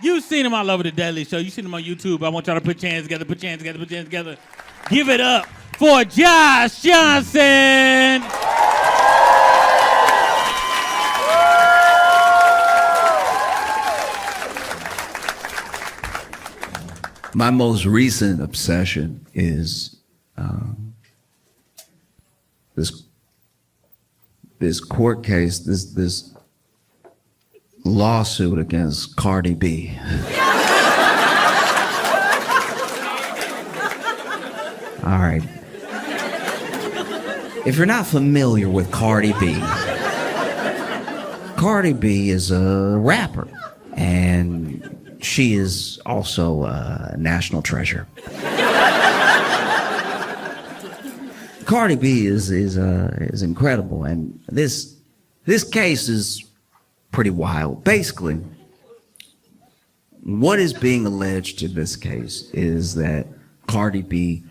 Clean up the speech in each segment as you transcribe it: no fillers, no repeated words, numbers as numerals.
You've seen him all over the Daily Show. You've seen him on YouTube. I want y'all to put your hands together, put your hands together, put your hands together. Give it up for Josh Johnson. My most recent obsession is this court case, this lawsuit against Cardi B. All right. If you're not familiar with Cardi B is a rapper, and she is also a national treasure. Cardi B is incredible, and this case is pretty wild. Basically, what is being alleged in this case is that Cardi B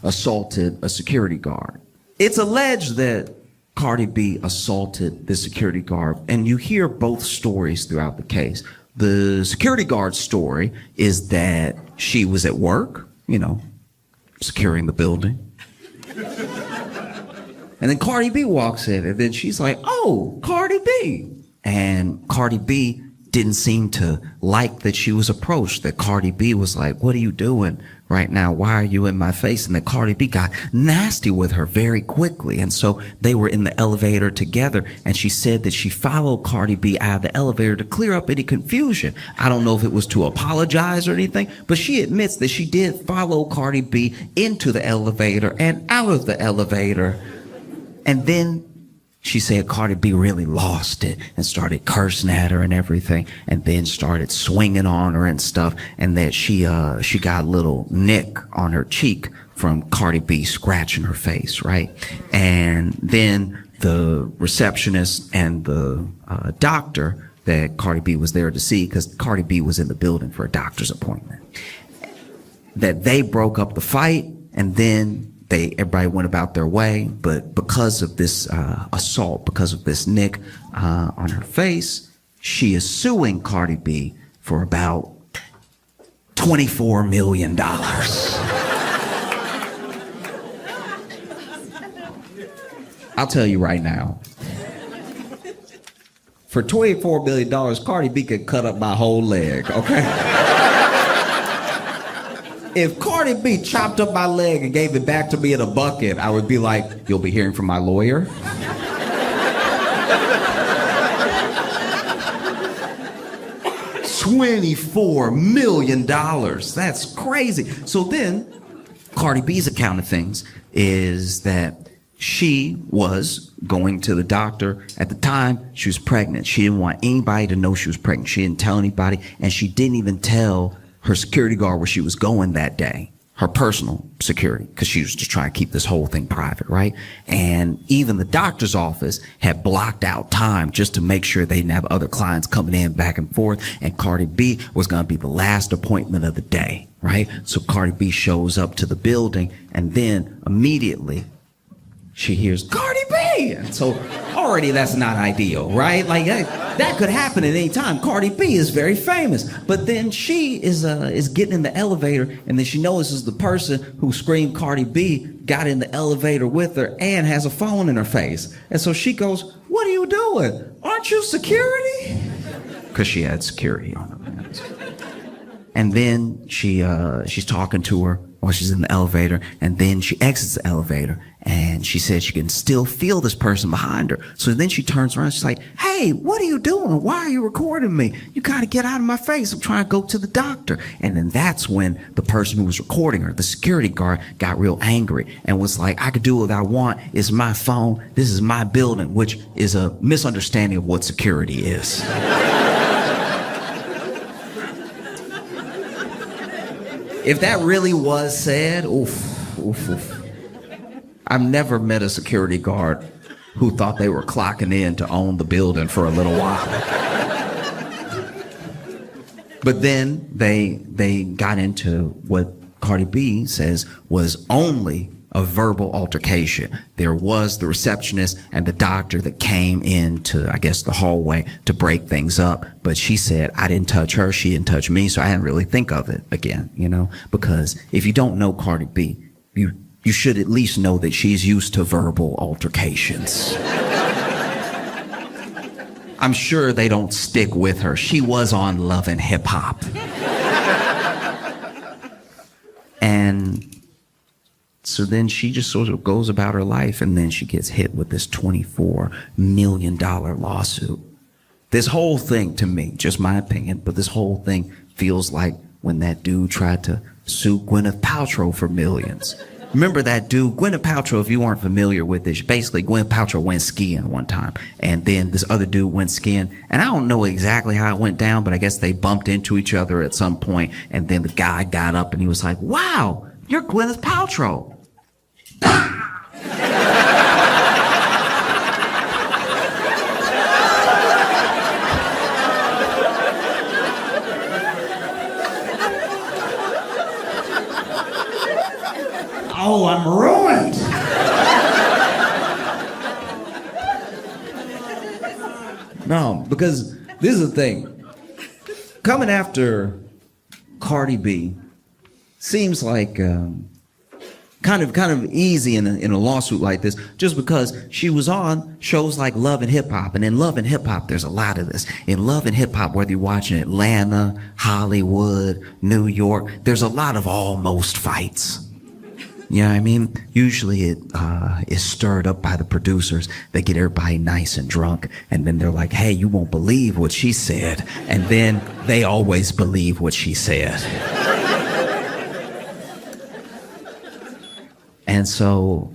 assaulted a security guard. It's alleged that Cardi B assaulted the security guard, and you hear both stories throughout the case. The security guard's story is that she was at work, securing the building. And then Cardi B walks in, and then she's like, "Oh, Cardi B." And Cardi B didn't seem to like that she was approached, that Cardi B was like, "What are you doing right now? Why are you in my face?" And that Cardi B got nasty with her very quickly. And so they were in the elevator together, and she said that she followed Cardi B out of the elevator to clear up any confusion. I don't know if it was to apologize or anything, but she admits that she did follow Cardi B into the elevator and out of the elevator. And then she said Cardi B really lost it and started cursing at her and everything, and then started swinging on her and stuff, and that she got a little nick on her cheek from Cardi B scratching her face, right? And then the receptionist and the doctor that Cardi B was there to see, because Cardi B was in the building for a doctor's appointment, that they broke up the fight, and then everybody went about their way. But because of this assault, because of this nick on her face, she is suing Cardi B for about $24 million. I'll tell you right now, for $24 million, Cardi B could cut up my whole leg, okay? If Cardi B chopped up my leg and gave it back to me in a bucket, I would be like, "You'll be hearing from my lawyer." $24 million. That's crazy. So then, Cardi B's account of things is that she was going to the doctor. At the time, she was pregnant. She didn't want anybody to know she was pregnant. She didn't tell anybody, and she didn't even tell her security guard where she was going that day, her personal security, because she was just trying to keep this whole thing private, right? And even the doctor's office had blocked out time just to make sure they didn't have other clients coming in back and forth, and Cardi B was going to be the last appointment of the day, right? So Cardi B shows up to the building, and then immediately she hears Cardi B. And so already that's not ideal, right? Like that could happen at any time. Cardi B is very famous. But then she is getting in the elevator, and then she notices the person who screamed Cardi B got in the elevator with her and has a phone in her face. And so she goes, "What are you doing? Aren't you security?" Because she had security on her hands. And then she's talking to her while she's in the elevator, and then she exits the elevator, and she says she can still feel this person behind her. So then she turns around, she's like, "Hey, what are you doing? Why are you recording me? You gotta get out of my face. I'm trying to go to the doctor." And then that's when the person who was recording her, the security guard, got real angry and was like, "I could do what I want. It's my phone. This is my building," which is a misunderstanding of what security is. If that really was said, oof. I've never met a security guard who thought they were clocking in to own the building for a little while. But then they got into what Cardi B says was only a verbal altercation. There was the receptionist and the doctor that came into, I guess, the hallway to break things up. But she said, I didn't touch her, she didn't touch me, so I didn't really think of it again, you know? Because if you don't know Cardi B, you should at least know that she's used to verbal altercations. I'm sure they don't stick with her. She was on Love and Hip Hop. And so then she just sort of goes about her life, and then she gets hit with this $24 million lawsuit. This whole thing, to me, just my opinion, but this whole thing feels like when that dude tried to sue Gwyneth Paltrow for millions. Remember that dude, Gwyneth Paltrow, if you weren't familiar with this, basically Gwyneth Paltrow went skiing one time, and then this other dude went skiing, and I don't know exactly how it went down, but I guess they bumped into each other at some point, and then the guy got up and he was like, wow, you're Gwyneth Paltrow. Oh, I'm ruined. No, because this is the thing. Coming after Cardi B seems like kind of easy in a lawsuit like this, just because she was on shows like Love and Hip Hop, and in Love and Hip Hop there's a lot of this. In Love and Hip Hop, whether you're watching Atlanta, Hollywood, New York, there's a lot of almost fights. You know what I mean? Usually it is stirred up by the producers. They get everybody nice and drunk, and then they're like, hey, you won't believe what she said. And then they always believe what she said. And so,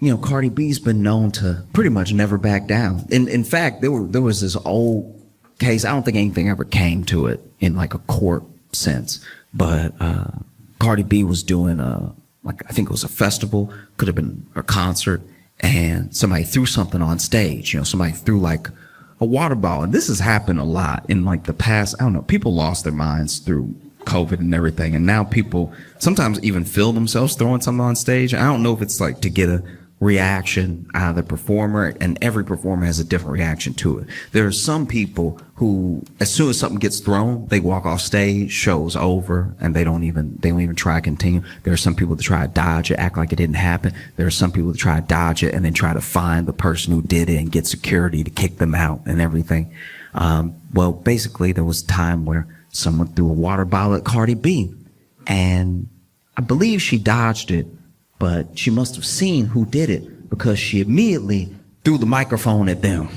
you know, Cardi B's been known to pretty much never back down. In fact, there was this old case. I don't think anything ever came to it in like a court sense, but Cardi B was doing I think it was a festival, could have been a concert, and somebody threw something on stage. You know, somebody threw like a water bottle. And this has happened a lot in like the past. I don't know, people lost their minds through COVID and everything, and now people sometimes even film themselves throwing something on stage. I don't know if it's like to get a reaction out of the performer, and every performer has a different reaction to it. There are some people who, as soon as something gets thrown, they walk off stage, show's over, and they don't even try to continue. There are some people that try to dodge it, act like it didn't happen. There are some people that try to dodge it and then try to find the person who did it and get security to kick them out and everything. Well, basically there was a time where someone threw a water bottle at Cardi B, and I believe she dodged it, but she must have seen who did it, because she immediately threw the microphone at them.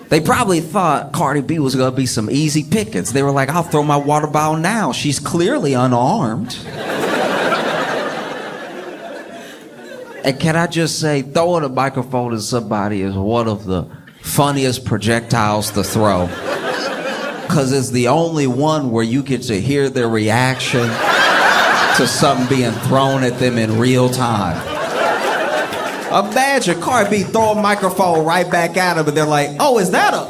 They probably thought Cardi B was gonna be some easy pickings. They were like, I'll throw my water bottle now. She's clearly unarmed. And can I just say, throwing a microphone at somebody is one of the funniest projectiles to throw. Because it's the only one where you get to hear their reaction to something being thrown at them in real time. Imagine Cardi B throw a microphone right back at them, and they're like, oh, is that a...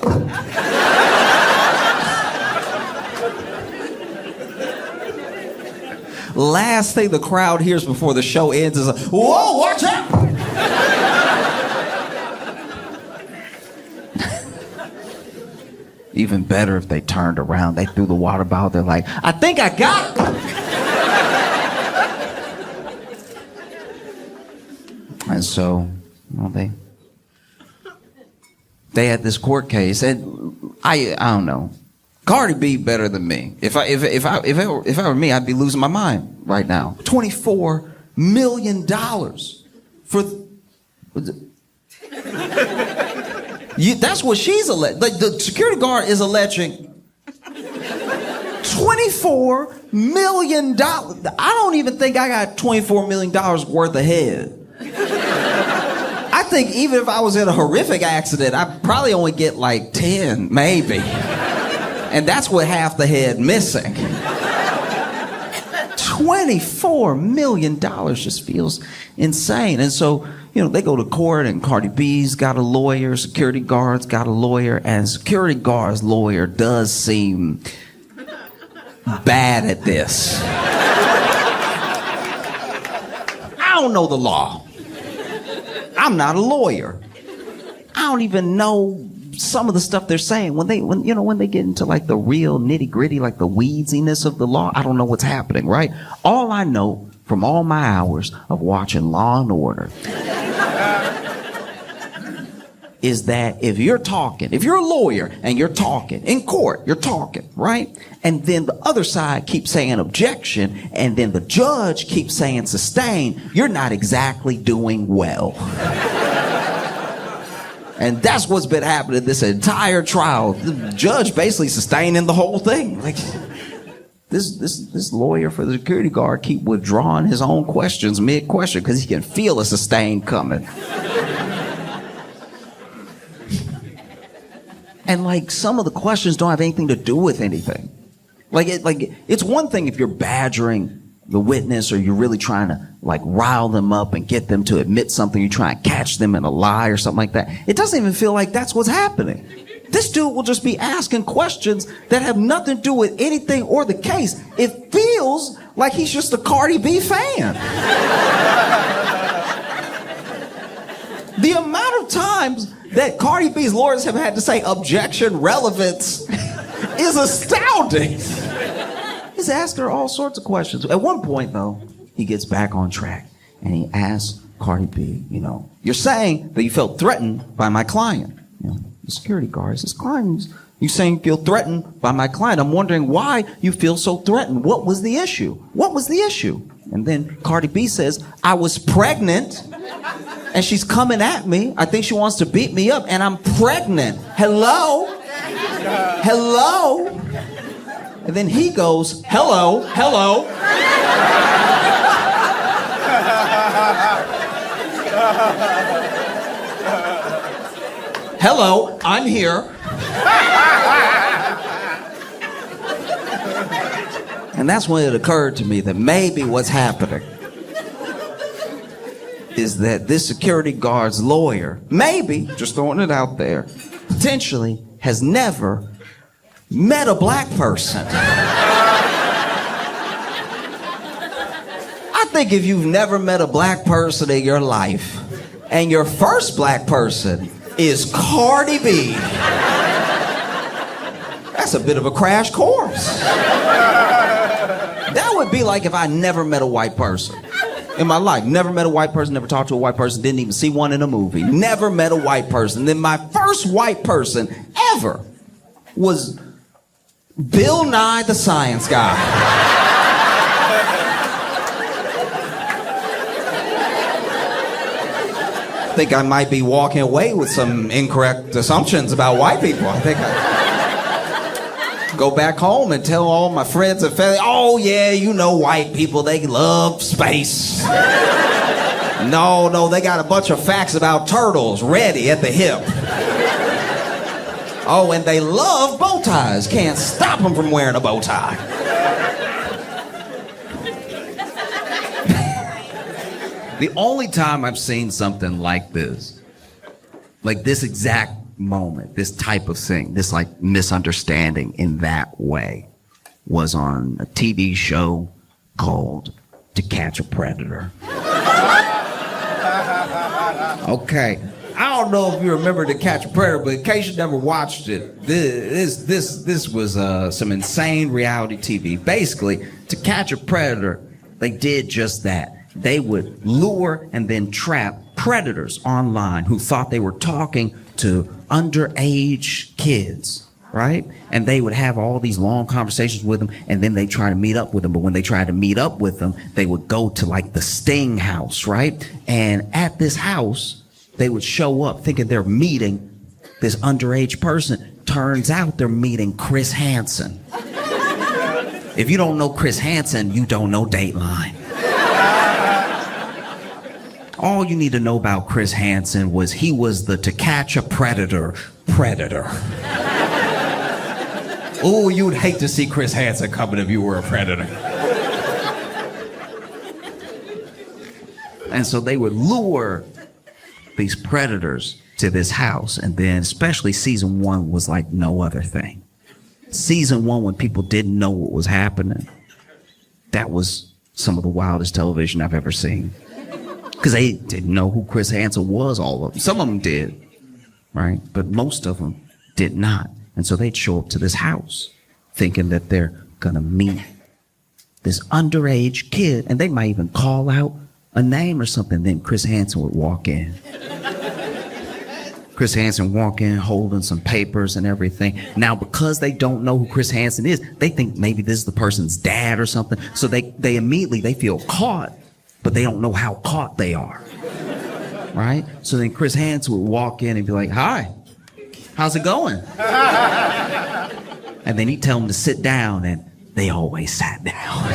Last thing the crowd hears before the show ends is, whoa, watch out! Even better if they turned around, they threw the water bottle, they're like, I think I got it! And so, well, they had this court case, and I don't know. Cardi B better than me. If I were me, I'd be losing my mind right now. $24 million for... that's what she's alleged. Like, the security guard is alleging $24 million. I don't even think I got $24 million worth of head. I think even if I was in a horrific accident, I'd probably only get like 10, maybe. And that's with half the head missing. $24 million just feels insane. And so, they go to court, and Cardi B's got a lawyer, security guard's got a lawyer, and security guard's lawyer does seem bad at this. I don't know the law. I'm not a lawyer. I don't even know some of the stuff they're saying. When they get into like the real nitty gritty, like the weedsiness of the law, I don't know what's happening, right? All I know from all my hours of watching Law and Order is that if you're a lawyer and you're talking in court, you're talking, right? And then the other side keeps saying objection, and then the judge keeps saying sustain, you're not exactly doing well. And that's what's been happening this entire trial. The judge basically sustaining the whole thing. Like, this lawyer for the security guard keep withdrawing his own questions mid-question because he can feel a sustain coming. And like some of the questions don't have anything to do with anything. It's one thing if you're badgering the witness or you're really trying to like rile them up and get them to admit something, you try and catch them in a lie or something like that. It doesn't even feel like that's what's happening. This dude will just be asking questions that have nothing to do with anything or the case. It feels like he's just a Cardi B fan. The amount of times that Cardi B's lawyers have had to say objection, relevance is astounding. He's asking her all sorts of questions. At one point, though, he gets back on track and he asks Cardi B, you're saying that you felt threatened by my client. The security guard says, client, you saying you feel threatened by my client. I'm wondering why you feel so threatened. What was the issue? What was the issue? And then Cardi B says, I was pregnant and she's coming at me. I think she wants to beat me up and I'm pregnant. Hello? Hello? And then he goes, hello, hello. Hello, I'm here. And that's when it occurred to me that maybe what's happening is that this security guard's lawyer, maybe, just throwing it out there, potentially has never met a black person. I think if you've never met a black person in your life, and your first black person is Cardi B, that's a bit of a crash course. That would be like if I never met a white person in my life. Never met a white person, never talked to a white person, didn't even see one in a movie. Never met a white person. Then my first white person ever was Bill Nye the Science Guy. I think I might be walking away with some incorrect assumptions about white people. I think I go back home and tell all my friends and family, oh yeah, white people, they love space. No, they got a bunch of facts about turtles ready at the hip. Oh, and they love bow ties. Can't stop them from wearing a bow tie. The only time I've seen something like this exact moment, this type of thing, this like misunderstanding in that way, was on a TV show called To Catch a Predator. Okay. I don't know if you remember To Catch a Predator, but in case you never watched it, this was some insane reality TV. Basically, To Catch a Predator, they did just that. They would lure and then trap predators online who thought they were talking to underage kids, right? And they would have all these long conversations with them, and then they try to meet up with them. But when they tried to meet up with them, they would go to like the Sting house, right? And at this house, they would show up thinking they're meeting this underage person. Turns out they're meeting Chris Hansen. If you don't know Chris Hansen, you don't know Dateline. All you need to know about Chris Hansen was he was the To Catch a Predator. Oh, you would hate to see Chris Hansen coming if you were a predator. And so they would lure these predators to this house. And then especially season 1 was like no other thing. Season 1, when people didn't know what was happening, that was some of the wildest television I've ever seen. Because they didn't know who Chris Hansen was, all of them. Some of them did, right? But most of them did not. And so they'd show up to this house thinking that they're gonna meet this underage kid, and they might even call out a name or something. Then Chris Hansen would walk in. Chris Hansen walk in holding some papers and everything. Now, because they don't know who Chris Hansen is, they think maybe this is the person's dad or something. So they immediately, they feel caught, but they don't know how caught they are, right? So then Chris Hansen would walk in and be like, "Hi, how's it going?" And then he'd tell them to sit down, and they always sat down.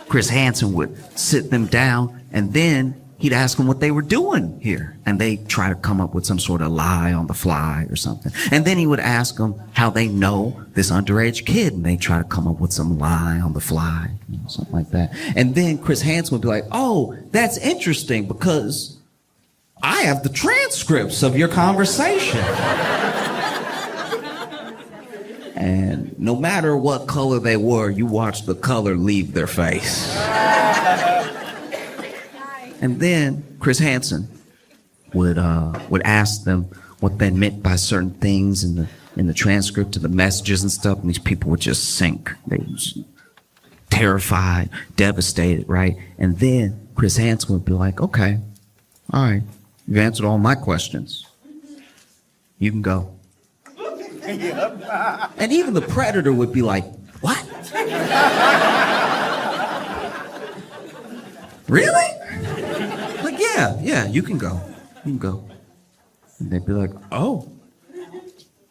Chris Hansen would sit them down, and then he'd ask them what they were doing here. And they try to come up with some sort of lie on the fly or something. And then he would ask them how they know this underage kid, and they try to come up with some lie on the fly, something like that. And then Chris Hansen would be like, "Oh, that's interesting because I have the transcripts of your conversation." And no matter what color they were, you watched the color leave their face. And then Chris Hansen would ask them what they meant by certain things in the transcript of the messages and stuff, and these people would just sink. They were just terrified, devastated, right? And then Chris Hansen would be like, "Okay, all right, you've answered all my questions. You can go." And even the predator would be like, "What? Really?" Like, yeah, you can go. You can go. And they'd be like, "Oh,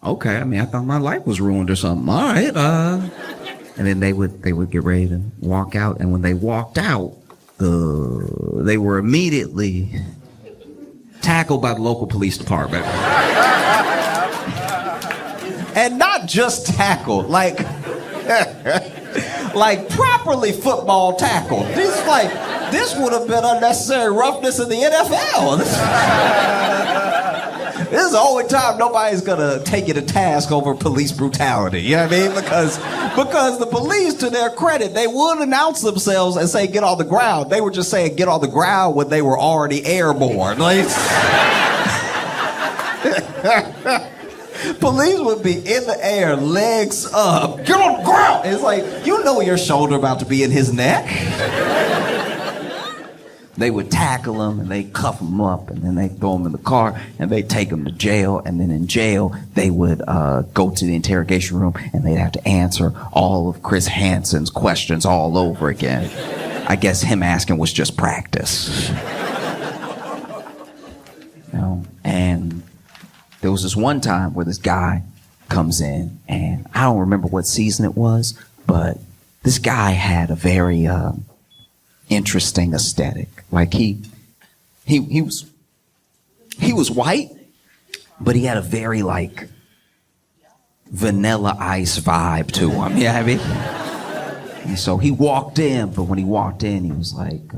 okay. I mean, I thought my life was ruined or something. All right." And then they would get ready to walk out. And when they walked out, they were immediately tackled by the local police department. And not just tackled, like properly football tackled. This would have been unnecessary roughness in the NFL. This is the only time nobody's gonna take you to task over police brutality. You know what I mean? Because the police, to their credit, they would announce themselves and say, "Get on the ground." They were just saying, "Get on the ground," when they were already airborne. Police would be in the air, legs up, "Get on the ground." It's like, you know your shoulder about to be in his neck. They would tackle him and they cuff him up, and then they throw him in the car and they take him to jail. And then in jail, they would go to the interrogation room and they'd have to answer all of Chris Hansen's questions all over again. I guess him asking was just practice. And there was this one time where this guy comes in, and I don't remember what season it was, but this guy had a very interesting aesthetic. Like he was white, but he had a very like Vanilla Ice vibe to him. You know what I mean? And so he walked in, but when he walked in, he was like.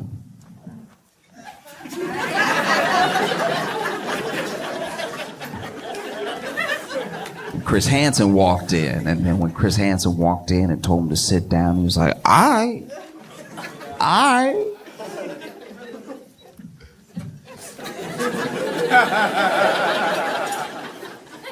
Chris Hansen walked in, and then when Chris Hansen walked in and told him to sit down, he was like, I.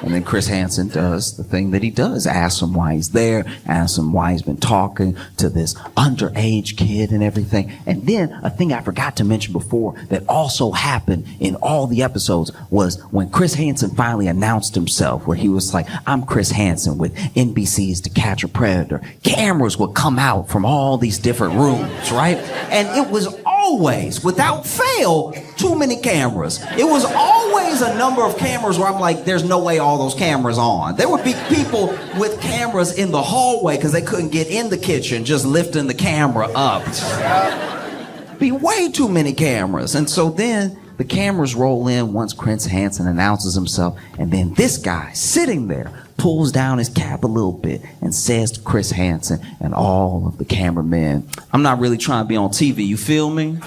And then Chris Hansen does the thing that he does, asks him why he's there, asks him why he's been talking to this underage kid and everything. And then a thing I forgot to mention before that also happened in all the episodes was when Chris Hansen finally announced himself, where he was like, "I'm Chris Hansen with NBC's To Catch a Predator." Cameras would come out from all these different rooms, right? And it was always, without fail, too many cameras. It was always a number of cameras where I'm like, there's no way all those cameras on. There would be people with cameras in the hallway because they couldn't get in the kitchen, just lifting the camera up. Be way too many cameras. And so then the cameras roll in once Chris Hansen announces himself, and then this guy sitting there pulls down his cap a little bit and says to Chris Hansen and all of the cameramen, "I'm not really trying to be on TV, you feel me?"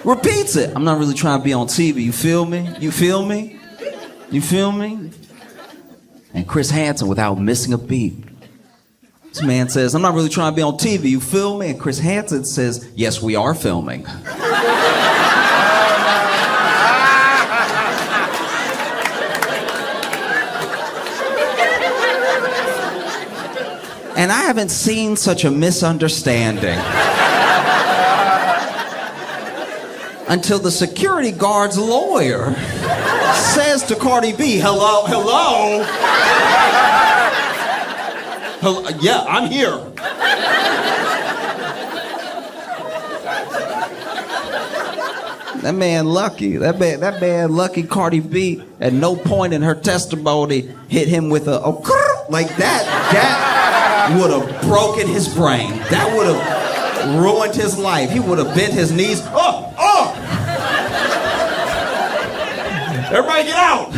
Repeats it. "I'm not really trying to be on TV, you feel me? You feel me? You feel me?" And Chris Hansen, without missing a beat, this man says, "I'm not really trying to be on TV, you feel me?" And Chris Hansen says, "Yes, we are filming." And I haven't seen such a misunderstanding until the security guard's lawyer says to Cardi B, hello? Yeah, I'm here. That man lucky. That man lucky. Cardi B at no point in her testimony hit him with a like that. That would have broken his brain. That would have ruined his life. He would have bent his knees. Oh! Everybody get out!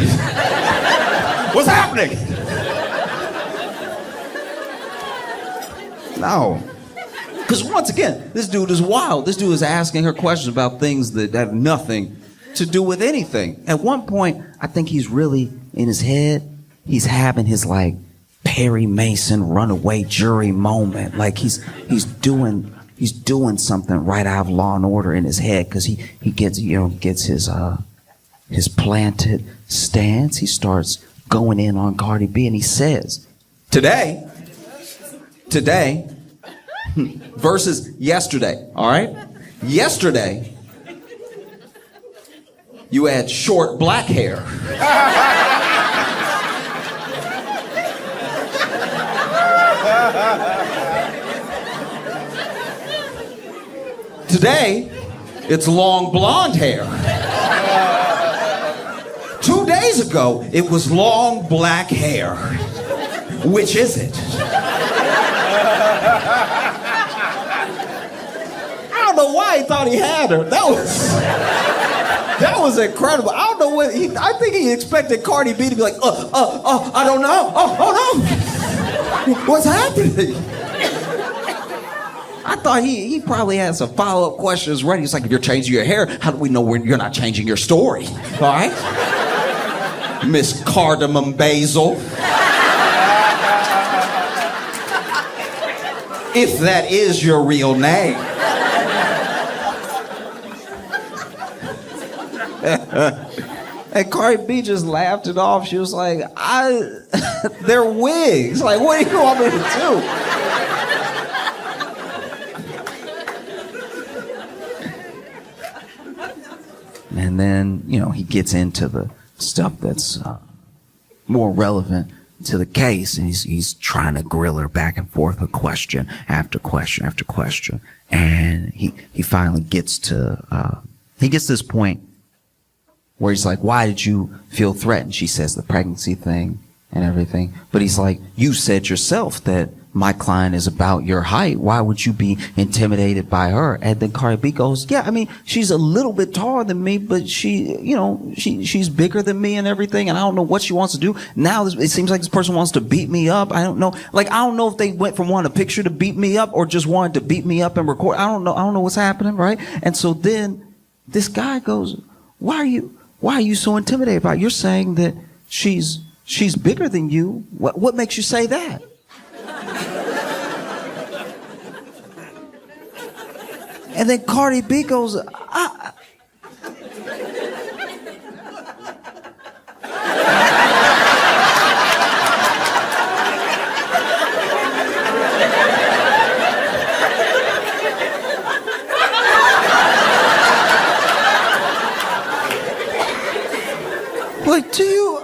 What's happening? No. Because once again, this dude is wild. This dude is asking her questions about things that have nothing to do with anything. At one point, I think he's really in his head, he's having his like Perry Mason runaway jury moment. Like he's doing something right out of Law and Order in his head, because he gets his planted stance. He starts going in on Cardi B, and he says, today versus yesterday, all right? Yesterday, you had short black hair. Today, it's long blonde hair. 2 days ago, it was long black hair. Which is it? I don't know why he thought he had her. That was incredible. I don't know what I think he expected Cardi B to be like, I don't know. Oh no. What's happening? I thought he probably had some follow-up questions ready. It's like, if you're changing your hair, how do we know when you're not changing your story? All right? Miss Cardamom Basil. If that is your real name. And Cardi B just laughed it off. She was like, they're wigs. Like, what do you want me to do? And then, he gets into the stuff that's more relevant to the case, and he's trying to grill her back and forth with question after question after question. And he finally gets to this point where he's like, why did you feel threatened? She says the pregnancy thing and everything. But he's like, you said yourself that my client is about your height. Why would you be intimidated by her? And then Cardi B goes, yeah, I mean, she's a little bit taller than me, but she's bigger than me and everything. And I don't know what she wants to do. Now it seems like this person wants to beat me up. I don't know. Like, I don't know if they went from wanting a picture to beat me up or just wanted to beat me up and record. I don't know. I don't know what's happening, right? And so then this guy goes, why are you so intimidated by it? You're saying that she's bigger than you. What makes you say that? And then Cardi B goes, like, do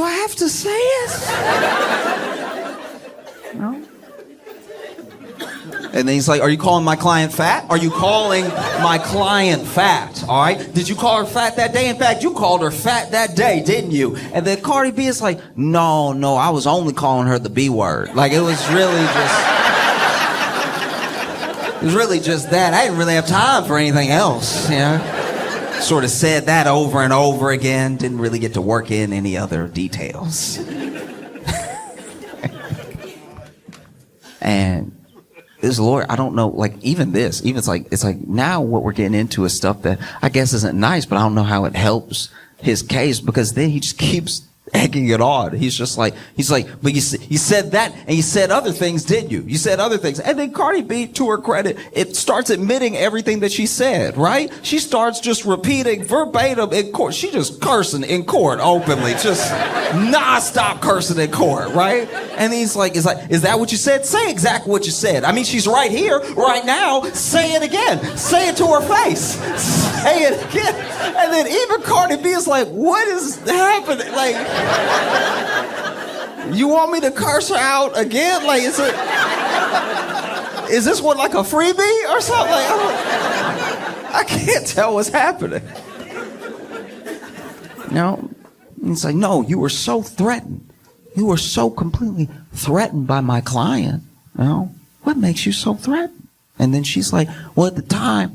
I have to say it? No? And then he's like, are you calling my client fat? Are you calling my client fat? All right? Did you call her fat that day? In fact, you called her fat that day, didn't you? And then Cardi B is like, no, I was only calling her the B word. Like, it was really just that. I didn't really have time for anything else, you know? Sort of said that over and over again. Didn't really get to work in any other details. And this lawyer, I don't know, like it's like now what we're getting into is stuff that I guess isn't nice, but I don't know how it helps his case, because then he just keeps egging it on. He's like, but you said that, and you said other things, didn't you? You said other things. And then Cardi B, to her credit, it starts admitting everything that she said, right? She starts just repeating verbatim in court. She just cursing in court openly, just non-stop cursing in court, right? And he's like, is that what you said? Say exactly what you said. I mean, she's right here, right now. Say it again. Say it to her face. Say it again. And then even Cardi B is like, what is happening? Like, you want me to curse her out again? Like, is this one like a freebie or something? Like, I can't tell what's happening. No, it's like, no, you were so threatened. You were so completely threatened by my client. You know, what makes you so threatened? And then she's like, well, at the time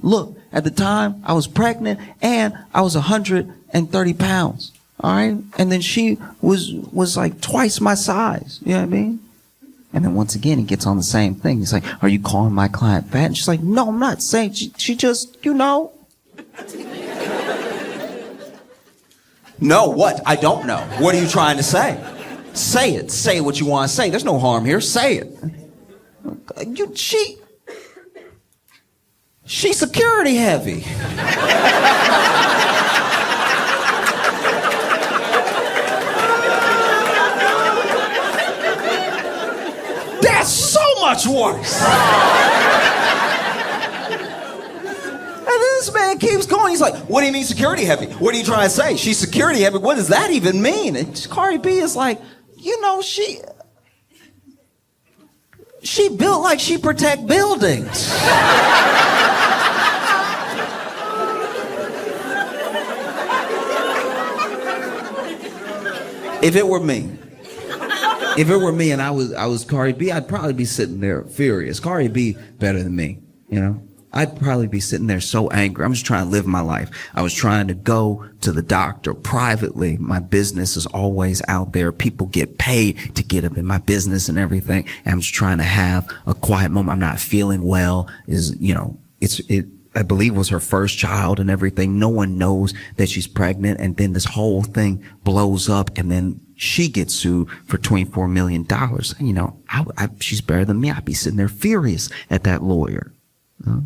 I was pregnant and I was 130 pounds. All right. And then she was like twice my size. You know what I mean? And then once again, he gets on the same thing. He's like, are you calling my client fat? And she's like, no, I'm not saying. She just, you know. No, what? I don't know. What are you trying to say? Say it. Say what you want to say. There's no harm here. Say it. She's security heavy. That's so much worse. And this man keeps going. He's like, what do you mean security heavy? What are you trying to say? She's security heavy. What does that even mean? And Cardi B is like, you know, she built like she protect buildings. If it were me and I was Cardi B, I'd probably be sitting there furious. Cardi B better than me, you know? I'd probably be sitting there so angry. I'm just trying to live my life. I was trying to go to the doctor privately. My business is always out there. People get paid to get up in my business and everything. And I'm just trying to have a quiet moment. I'm not feeling well. I believe was her first child and everything. No one knows that she's pregnant. And then this whole thing blows up, and then she gets sued for $24 million. You know, she's better than me. I'd be sitting there furious at that lawyer. Huh?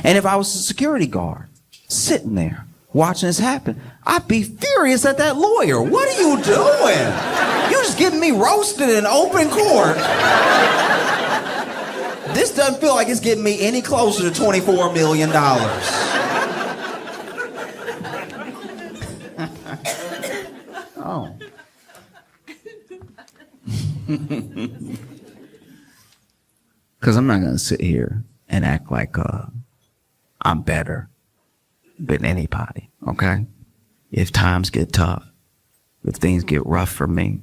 And if I was a security guard sitting there watching this happen, I'd be furious at that lawyer. What are you doing? You just getting me roasted in open court. This doesn't feel like it's getting me any closer to $24 million. Oh. Because I'm not going to sit here and act like I'm better than anybody, okay? If times get tough, if things get rough for me,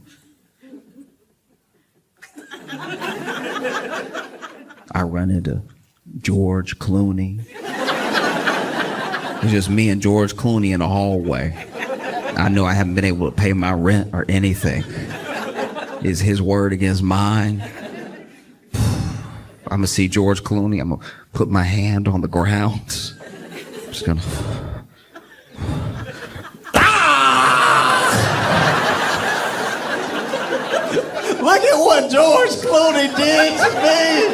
I run into George Clooney. It's just me and George Clooney in the hallway. I know I haven't been able to pay my rent or anything. Is his word against mine? I'm gonna see George Clooney. I'm gonna put my hand on the ground. I'm just gonna. Look at what George Clooney did to me.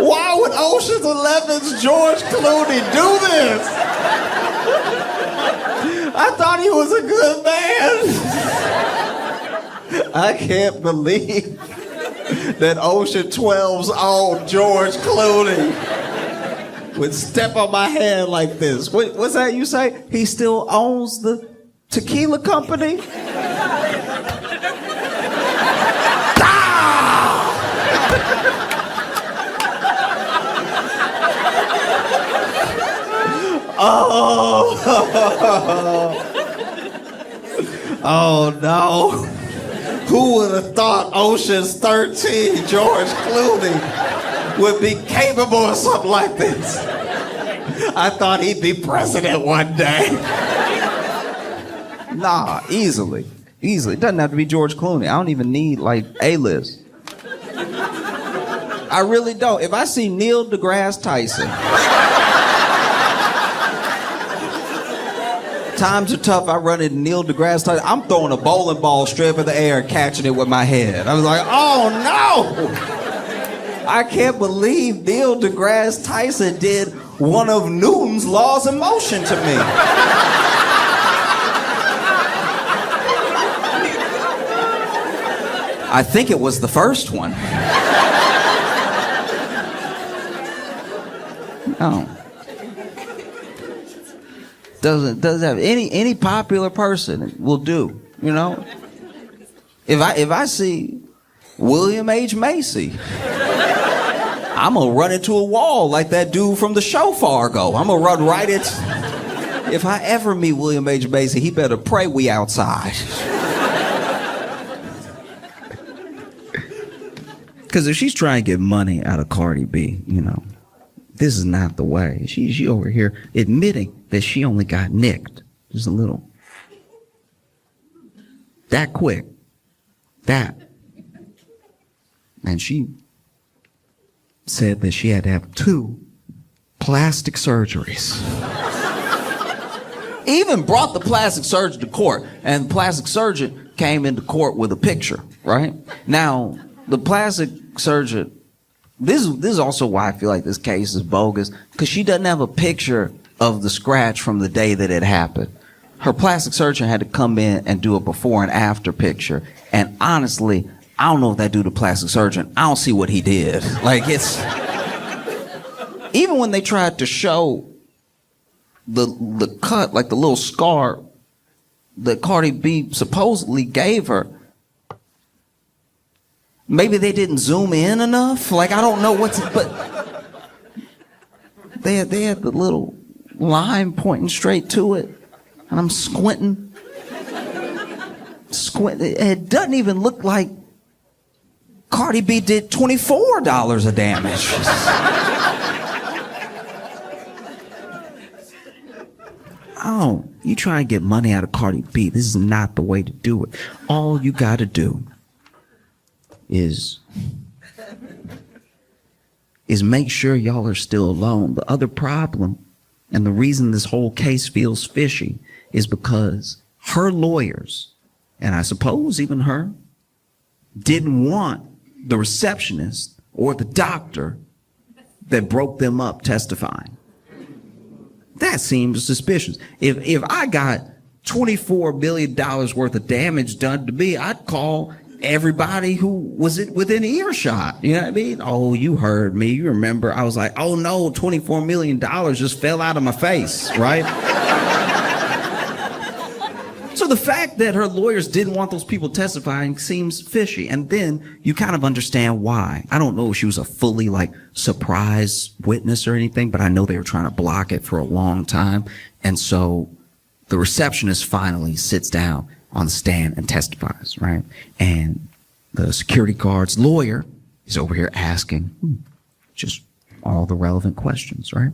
Why would Ocean's 11's George Clooney do this? I thought he was a good man. I can't believe that Ocean 12's own George Clooney would step on my hand like this. What's that you say? He still owns the tequila company? Oh no. Who would have thought Ocean's 13, George Clooney, would be capable of something like this? I thought he'd be president one day. Nah, easily. Easily. It doesn't have to be George Clooney. I don't even need, like, A-list. I really don't. If I see Neil deGrasse Tyson, times are tough, I run into Neil deGrasse Tyson, I'm throwing a bowling ball straight in the air and catching it with my head. I was like, oh no! I can't believe Neil deGrasse Tyson did one of Newton's laws of motion to me. I think it was the first one. No. Doesn't have any popular person will do, you know? If I see William H. Macy, I'm gonna run into a wall like that dude from the show Fargo. I'm gonna run right into. If I ever meet William H. Macy, he better pray we outside. Because if she's trying to get money out of Cardi B, you know, this is not the way. She over here admitting that she only got nicked. Just a little. That quick. That. And she said that she had to have 2 plastic surgeries. Even brought the plastic surgeon to court, and the plastic surgeon came into court with a picture, right? Now, the plastic surgeon, this is also why I feel like this case is bogus, because she doesn't have a picture of the scratch from the day that it happened. Her plastic surgeon had to come in and do a before and after picture, and honestly, I don't know if that dude, the plastic surgeon, I don't see what he did. Like, it's... Even when they tried to show the cut, like the little scar that Cardi B supposedly gave her, maybe they didn't zoom in enough. Like, I don't know but they had the little line pointing straight to it, and I'm squinting. It doesn't even look like Cardi B did $24 of damage. Oh, you try and get money out of Cardi B. This is not the way to do it. All you got to do is make sure y'all are still alone. The other problem, and the reason this whole case feels fishy, is because her lawyers, and I suppose even her, didn't want the receptionist or the doctor that broke them up testifying. That seems suspicious. If I got $24 billion worth of damage done to me, I'd call everybody who was within earshot. You know what I mean? Oh, you heard me. You remember? I was like, oh no, $24 million just fell out of my face, right? So the fact that her lawyers didn't want those people testifying seems fishy. And then you kind of understand why. I don't know if she was a fully surprise witness or anything, but I know they were trying to block it for a long time. And so the receptionist finally sits down on the stand and testifies, right? And the security guard's lawyer is over here asking just all the relevant questions, right?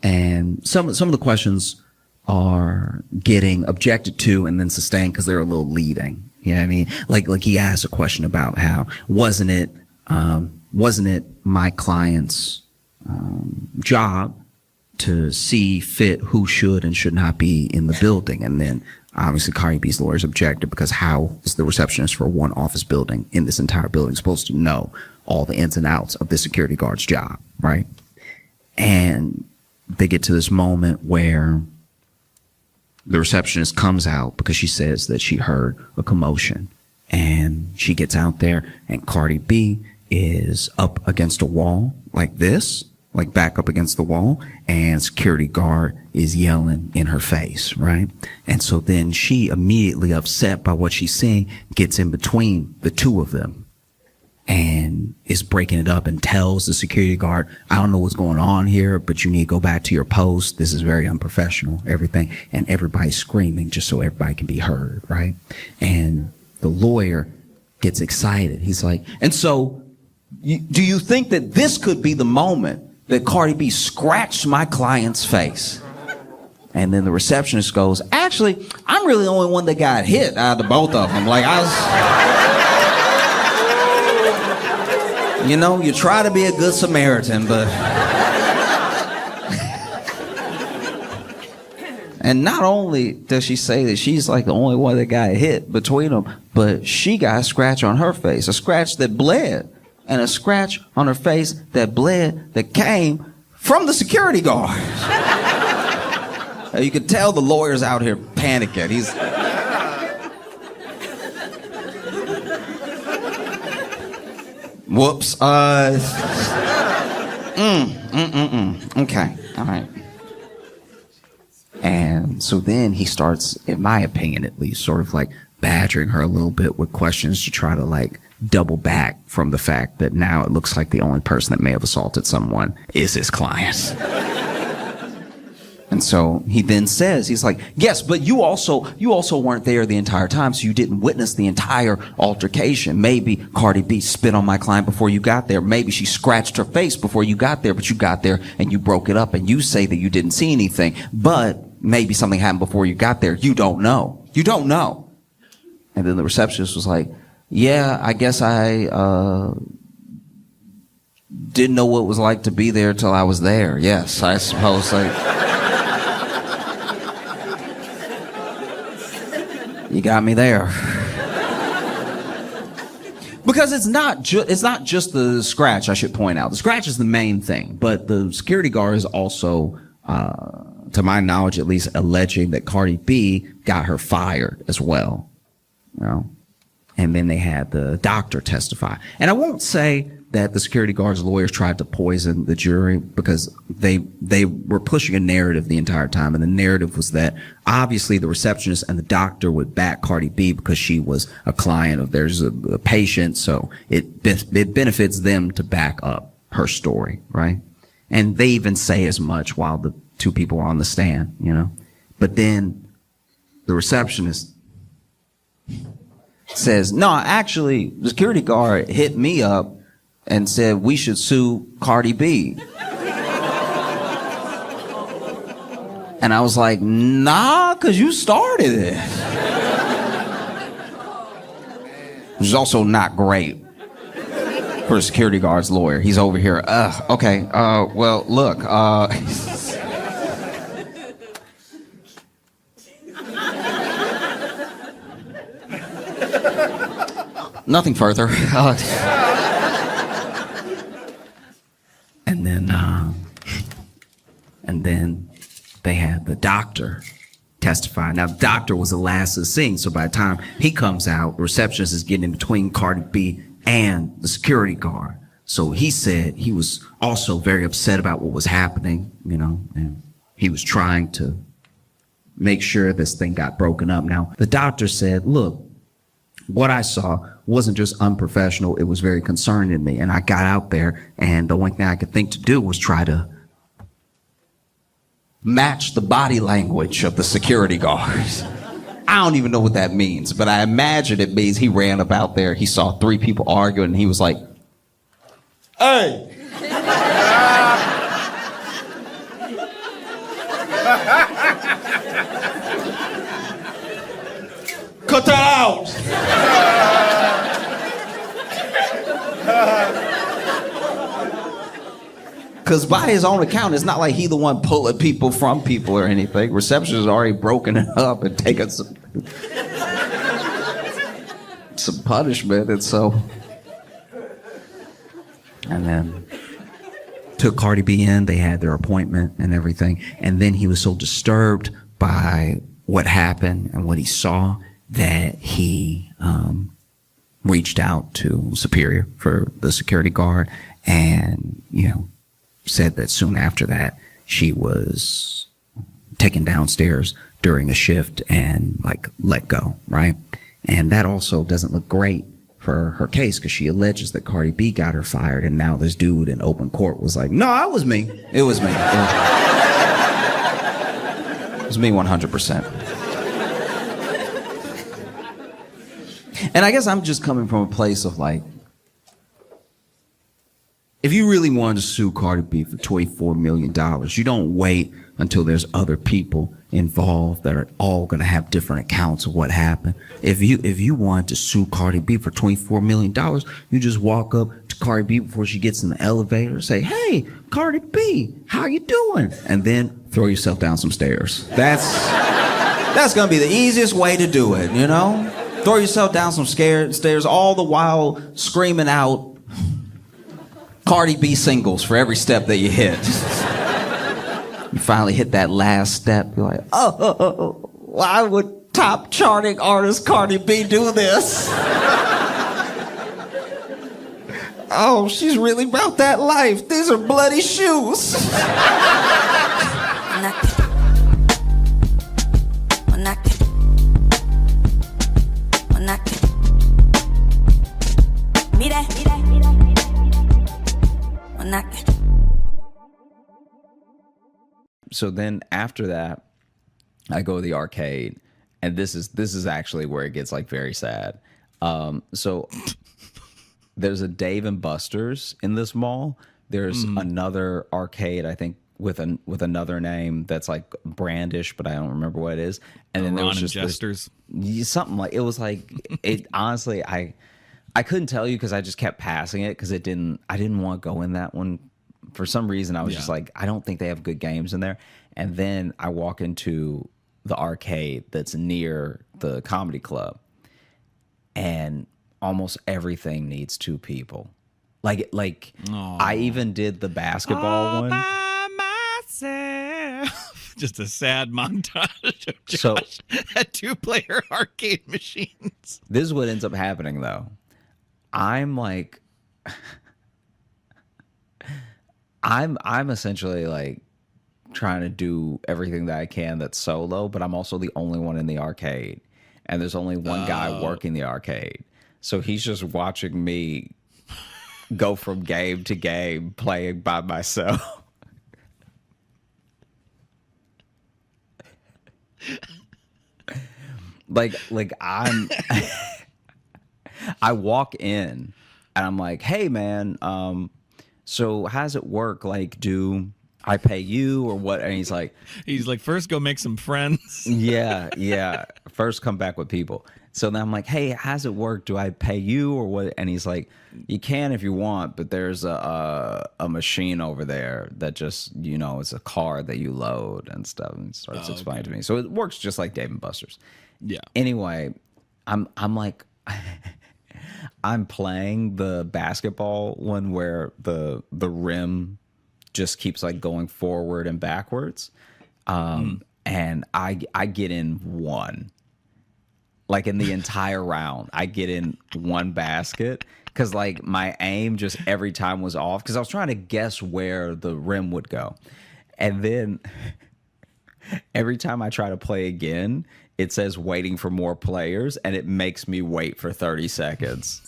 And some of the questions are getting objected to and then sustained because they're a little leading. You know what I mean? Like he asked a question about how wasn't it my client's job to see fit who should and should not be in the building? And then obviously Cardi B's lawyers objected, because how is the receptionist for one office building in this entire building supposed to know all the ins and outs of the security guard's job, right? And they get to this moment where the receptionist comes out because she says that she heard a commotion, and she gets out there and Cardi B is up against a wall like this, like back up against the wall, and security guard is yelling in her face, right? And so then she, immediately upset by what she's seeing, gets in between the two of them and is breaking it up and tells the security guard, I don't know what's going on here, but you need to go back to your post. This is very unprofessional, everything. And everybody's screaming just so everybody can be heard, right? And the lawyer gets excited. He's like, and so do you think that this could be the moment that Cardi B scratched my client's face? And then the receptionist goes, actually, I'm really the only one that got hit out of the both of them. Like, you know, you try to be a good Samaritan, but... And not only does she say that she's like the only one that got hit between them, but she got a scratch on her face, a scratch that bled, and a scratch on her face that bled that came from the security guard. You could tell the lawyer's out here panicking. He's... Whoops. Okay. All right. And so then he starts, in my opinion at least, sort of like badgering her a little bit with questions to try to like double back from the fact that now it looks like the only person that may have assaulted someone is his client. And so he then says, he's like, yes, but you also weren't there the entire time, so you didn't witness the entire altercation. Maybe Cardi B spit on my client before you got there. Maybe she scratched her face before you got there, but you got there and you broke it up and you say that you didn't see anything. But maybe something happened before you got there. You don't know. You don't know. And then the receptionist was like, yeah, I guess I didn't know what it was like to be there till I was there. Yes, I suppose. You got me there. Because it's not just the scratch, I should point out. The scratch is the main thing, but the security guard is also, to my knowledge at least, alleging that Cardi B got her fired as well. You know? And then they had the doctor testify. And I won't say that the security guard's lawyers tried to poison the jury, because they were pushing a narrative the entire time. And the narrative was that obviously the receptionist and the doctor would back Cardi B because she was a client of theirs, a patient. So it benefits them to back up her story, right? And they even say as much while the two people are on the stand, you know? But then the receptionist says, no, actually, the security guard hit me up and said we should sue Cardi B. And I was like, nah, because you started it. Which is also not great for a security guard's lawyer. He's over here, okay, well, look, nothing further. And then they had the doctor testify. Now, the doctor was the last of the scene, so by the time he comes out, the receptionist is getting in between Cardi B and the security guard. So he said he was also very upset about what was happening, you know, and he was trying to make sure this thing got broken up. Now, the doctor said, look, what I saw wasn't just unprofessional, it was very concerning to me. And I got out there, and the only thing I could think to do was try to match the body language of the security guards. I don't even know what that means, but I imagine it means he ran up out there, he saw three people arguing, and he was like, hey! Cut that out! Because by his own account, it's not like he the one pulling people from people or anything. Receptionist has already broken it up and taken some punishment, and so... And then took Cardi B in, they had their appointment and everything, and then he was so disturbed by what happened and what he saw that he reached out to Superior for the security guard, and, you know, said that soon after that she was taken downstairs during a shift and like let go, right? And that also doesn't look great her case because she alleges that Cardi B got her fired, and now this dude in open court was like, no, it was me. It was me. It was me 100%. And I guess I'm just coming from a place of like, if you really wanted to sue Cardi B for $24 million, you don't wait until there's other people involved that are all going to have different accounts of what happened. If you wanted to sue Cardi B for $24 million, you just walk up to Cardi B before she gets in the elevator, say, hey, Cardi B, how you doing? And then throw yourself down some stairs. That's going to be the easiest way to do it, you know? Throw yourself down some stairs, all the while screaming out Cardi B singles for every step that you hit. You finally hit that last step. You're like, oh, why would top charting artist Cardi B do this? Oh, she's really about that life. These are bloody shoes. So then after that, I go to the arcade, and this is actually where it gets like very sad. So there's a Dave and Buster's in this mall. There's another arcade, I think, with another name that's like brandish, but I don't remember what it is. And then there was just Jesters. Something like it was like it. Honestly, I couldn't tell you because I just kept passing it because I didn't want to go in that one. For some reason, I was just like, I don't think they have good games in there. And then I walk into the arcade that's near the comedy club, and almost everything needs two people. Like I even did the basketball one. By myself. Just a sad montage of Josh at 2-player arcade machines. This is what ends up happening, though. I'm like... I'm essentially like trying to do everything that I can that's solo, but I'm also the only one in the arcade, and there's only one guy working the arcade, so he's just watching me go from game to game playing by myself. like I'm I walk in and I'm like, hey man, so how does it work? Like, do I pay you or what? And he's like, first go make some friends. yeah. First come back with people. So then I'm like, hey, how does it work? Do I pay you or what? And he's like, you can if you want, but there's a machine over there that just, it's a card that you load and stuff. And starts explaining to me. So it works just like Dave and Buster's. Yeah. Anyway, I'm like... I'm playing the basketball one where the rim just keeps like going forward and backwards. And I get in one. Like in the entire round, I get in one basket because like my aim just every time was off because I was trying to guess where the rim would go. And then every time I try to play again, it says waiting for more players, and it makes me wait for 30 seconds.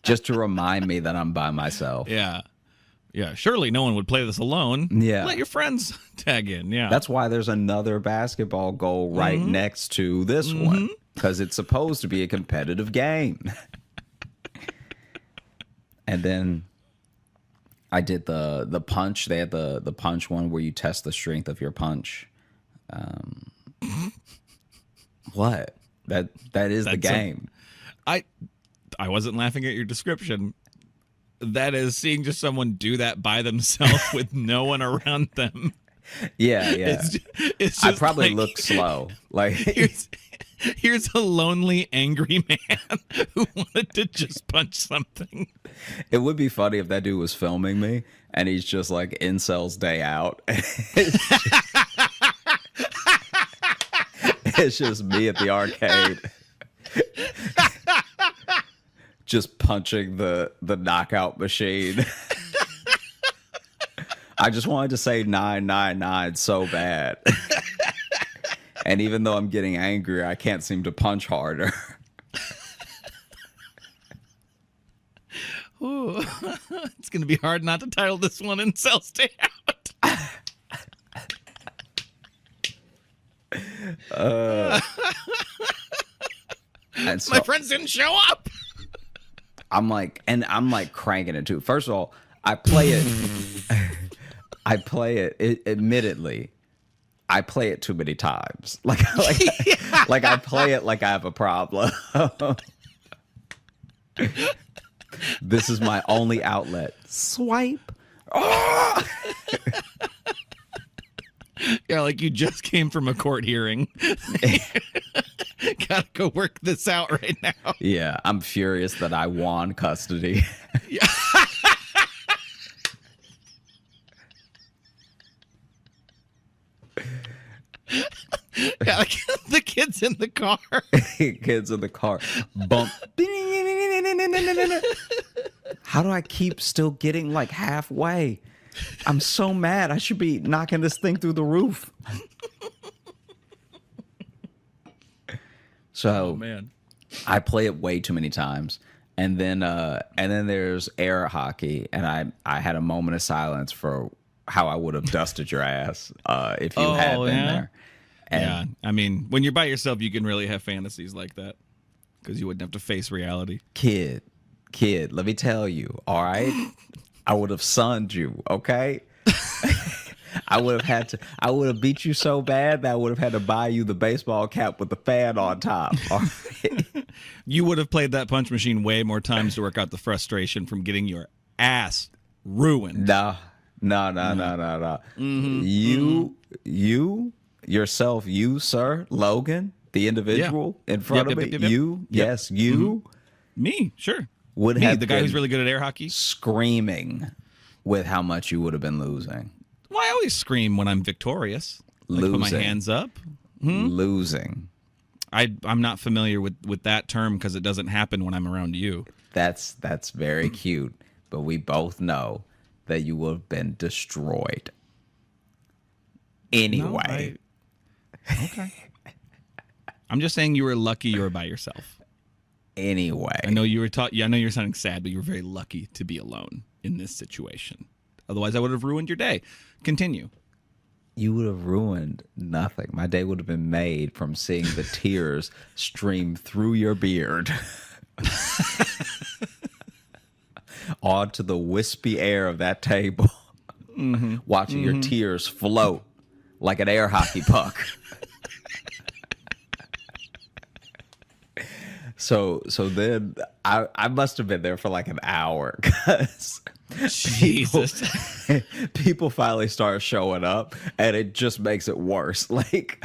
Just to remind me that I'm by myself. Yeah. Yeah. Surely no one would play this alone. Yeah. Let your friends tag in. Yeah. That's why there's another basketball goal right next to this one, because it's supposed to be a competitive game. And then I did the punch. They had the punch one where you test the strength of your punch. What? That is the game. I wasn't laughing at your description. That is seeing just someone do that by themselves with no one around them. Yeah. It's just I probably like, look slow. Like here's a lonely, angry man who wanted to just punch something. It would be funny if that dude was filming me and he's just like Incel's Day Out. It's just me at the arcade. Just punching the knockout machine. I just wanted to say 999 so bad. And even though I'm getting angrier, I can't seem to punch harder. Oh, it's going to be hard not to title this one Incel Stay Out. And so My friends didn't show up. I'm like cranking it too. First of all, I play it. Admittedly, I play it too many times. Like I play it like I have a problem. This is my only outlet. Swipe. Oh! Yeah, like you just came from a court hearing. Gotta go work this out right now. Yeah, I'm furious that I won custody. Yeah. Yeah, like the kids in the car. Kids in the car. Bump. How do I keep still getting like halfway? I'm so mad. I should be knocking this thing through the roof. So, Oh man. I play it way too many times. And then there's air hockey, and I had a moment of silence for how I would have dusted your ass if you had been there. And Yeah, I mean, when you're by yourself, you can really have fantasies like that because you wouldn't have to face reality. kid, let me tell you, all right? I would have sunned you, okay? I would have beat you so bad that I would have had to buy you the baseball cap with the fan on top. All right? You would have played that punch machine way more times to work out the frustration from getting your ass ruined. No. You, yourself, you, sir, Logan, the individual in front of me, Yep. you, yes, you Me, sure. would Me, have the guy been who's really good at air hockey. screaming with how much you would have been losing. Well, I always scream when I'm victorious. Like, put my Losing. hands up. Losing. I'm not familiar with that term because it doesn't happen when I'm around you. That's very cute, but we both know that you would have been destroyed. Anyway. Okay. I'm just saying you were lucky you were by yourself. Anyway. I know you were I know you're sounding sad, but you were very lucky to be alone in this situation. Otherwise, I would have ruined your day. Continue. You would have ruined nothing. My day would have been made from seeing the tears stream through your beard onto the wispy air of that table, watching your tears float like an air hockey puck. So then I must have been there for like an hour because people finally start showing up, and it just makes it worse. Like,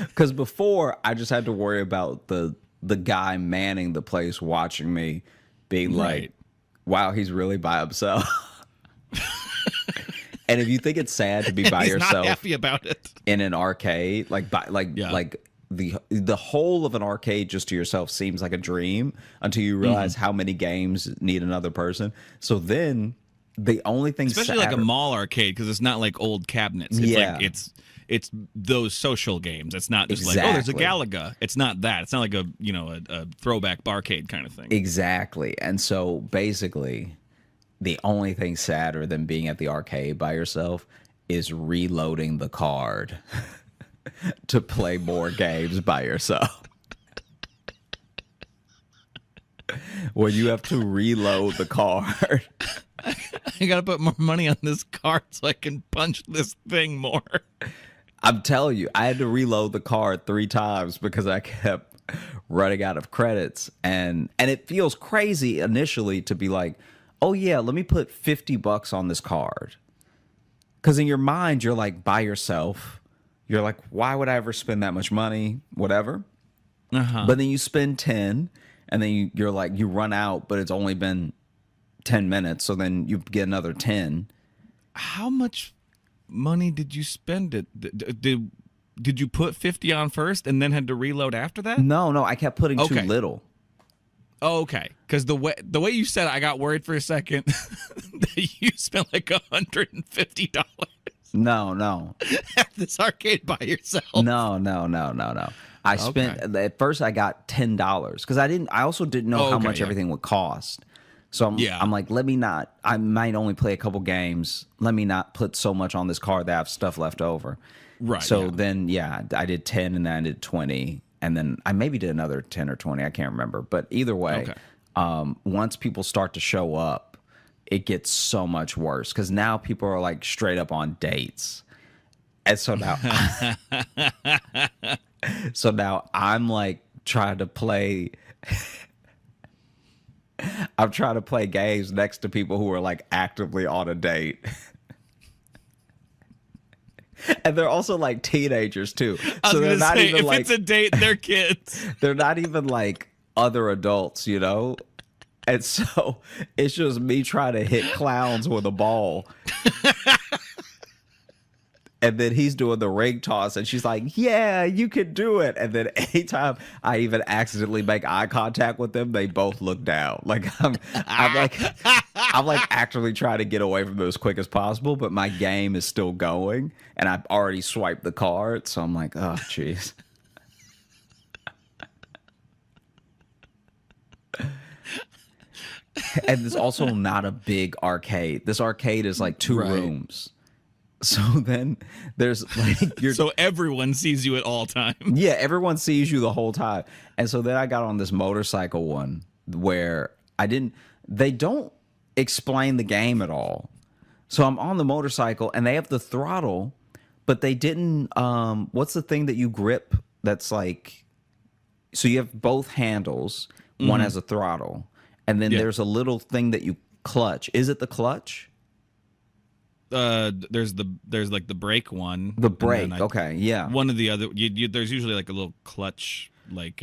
because before I just had to worry about the guy manning the place watching me, being like, "Wow, he's really by himself." And if you think it's sad to be by He's yourself, not happy about it. in an arcade, like the whole of an arcade just to yourself seems like a dream until you realize how many games need another person. So then the only thing, Especially like a mall arcade, because it's not like old cabinets. It's like it's those social games. It's not just like, oh, there's a Galaga. It's not that. It's not like a throwback barcade kind of thing. Exactly. And so basically the only thing sadder than being at the arcade by yourself is reloading the card to play more games by yourself. Where you have to reload the card. I gotta put more money on this card so I can punch this thing more. I'm telling you, I had to reload the card 3 times because I kept running out of credits. And it feels crazy initially to be like, oh yeah, let me put $50 on this card. Because in your mind, you're like by yourself. You're like, why would I ever spend that much money? Whatever. But then you spend 10, and then you're like, you run out, but it's only been 10 minutes. So then you get another 10. How much money did you spend it? Did you put 50 on first and then had to reload after that? No, I kept putting too Okay. little. Oh, okay. Because the way you said it, I got worried for a second that you spent like $150 No. at this arcade by yourself. No. I spent at first I got $10 because I also didn't know how much everything would cost. So Yeah. I'm like, I might only play a couple games. Let me not put so much on this card that I have stuff left over. Right. So then, I did 10 and then I did 20. And then I maybe did another 10 or 20. I can't remember. But either way, once people start to show up, it gets so much worse. Because now people are like straight up on dates. And so now, I'm like trying to play... I'm trying to play games next to people who are like actively on a date. And they're also like teenagers too. I was they're gonna say, if like, it's a date, they're kids. They're not even like other adults, you know? And so it's just me trying to hit clowns with a ball. And then he's doing the ring toss, and she's like, yeah, you can do it. And then anytime I even accidentally make eye contact with them, they both look down. Like I'm like actively trying to get away from them as quick as possible, but my game is still going, and I've already swiped the card. So I'm like, oh, jeez. And it's also not a big arcade. This arcade is like 2 rooms. So then there's like so everyone sees you at all times. Yeah, everyone sees you the whole time. And so then I got on this motorcycle one where they don't explain the game at all. So I'm on the motorcycle and they have the throttle, but they didn't what's the thing that you grip that's like, so you have both handles, one has a throttle, and then there's a little thing that you clutch. Is it the clutch? There's like the brake one. The brake, okay, yeah. One of the other, there's usually like a little clutch, like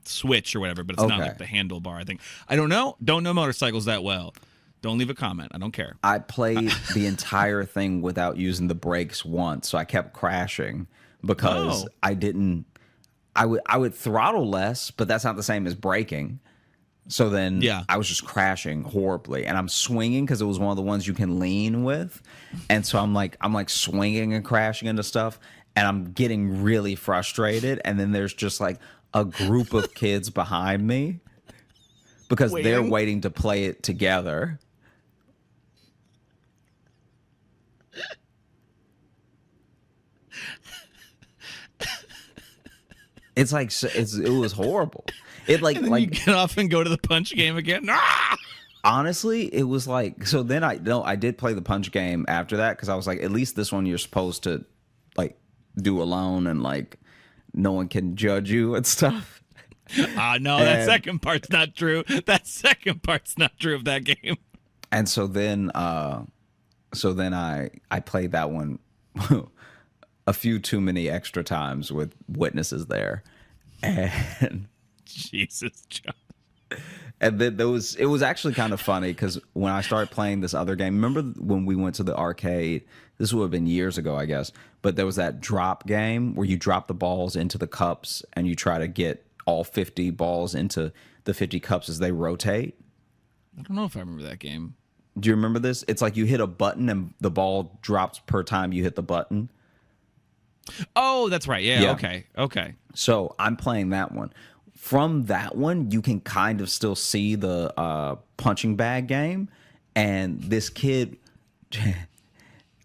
switch or whatever, but it's not like the handlebar. I think. I don't know motorcycles that well. Don't leave a comment. I don't care. I played the entire thing without using the brakes once, so I kept crashing because I didn't. I would throttle less, but that's not the same as braking. So then I was just crashing horribly, and I'm swinging because it was one of the ones you can lean with. And so I'm like swinging and crashing into stuff, and I'm getting really frustrated. And then there's just like a group of kids behind me because they're waiting to play it together. It was horrible. It like you get off and go to the punch game again. Ah! Honestly, it was like, so then I did play the punch game after that because I was like, at least this one you're supposed to like do alone and like no one can judge you and stuff. No, that second part's not true. That second part's not true of that game. And so then I played that one a few too many extra times with witnesses there. And Jesus, John. And then it was actually kind of funny because when I started playing this other game, remember when we went to the arcade? This would have been years ago, I guess. But there was that drop game where you drop the balls into the cups and you try to get all 50 balls into the 50 cups as they rotate. I don't know if I remember that game. Do you remember this? It's like you hit a button and the ball drops per time you hit the button. Oh, that's right. Yeah. Okay. So I'm playing that one. From that one, you can kind of still see the punching bag game. And this kid,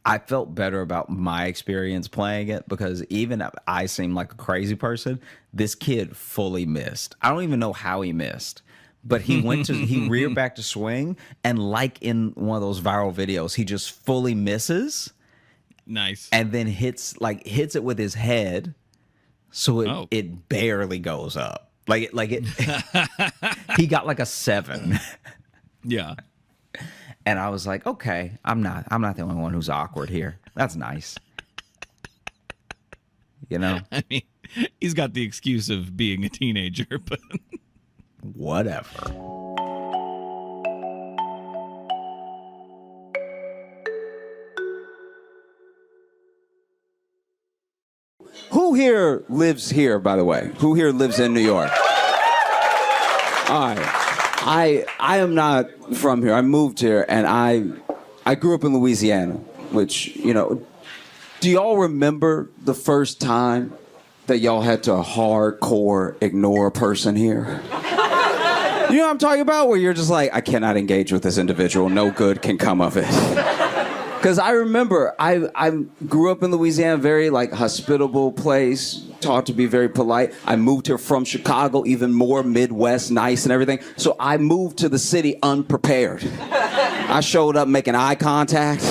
I felt better about my experience playing it because even if I seem like a crazy person, this kid fully missed. I don't even know how he missed. But he reared back to swing, and like in one of those viral videos, he just fully misses. Nice. And then hits it with his head, so it barely goes up. Like it he got like a 7. Yeah. And I was like, okay, I'm not the only one who's awkward here. That's nice. You know? I mean, he's got the excuse of being a teenager, but whatever. Who here lives here, by the way? Who here lives in New York? All right. I am not from here. I moved here, and I grew up in Louisiana, which, you know, do y'all remember the first time that y'all had to hardcore ignore a person here? You know what I'm talking about? Where you're just like, I cannot engage with this individual. No good can come of it. Because I remember I grew up in Louisiana, very like hospitable place, taught to be very polite. I moved here from Chicago, even more Midwest, nice and everything. So I moved to the city unprepared. I showed up making eye contact.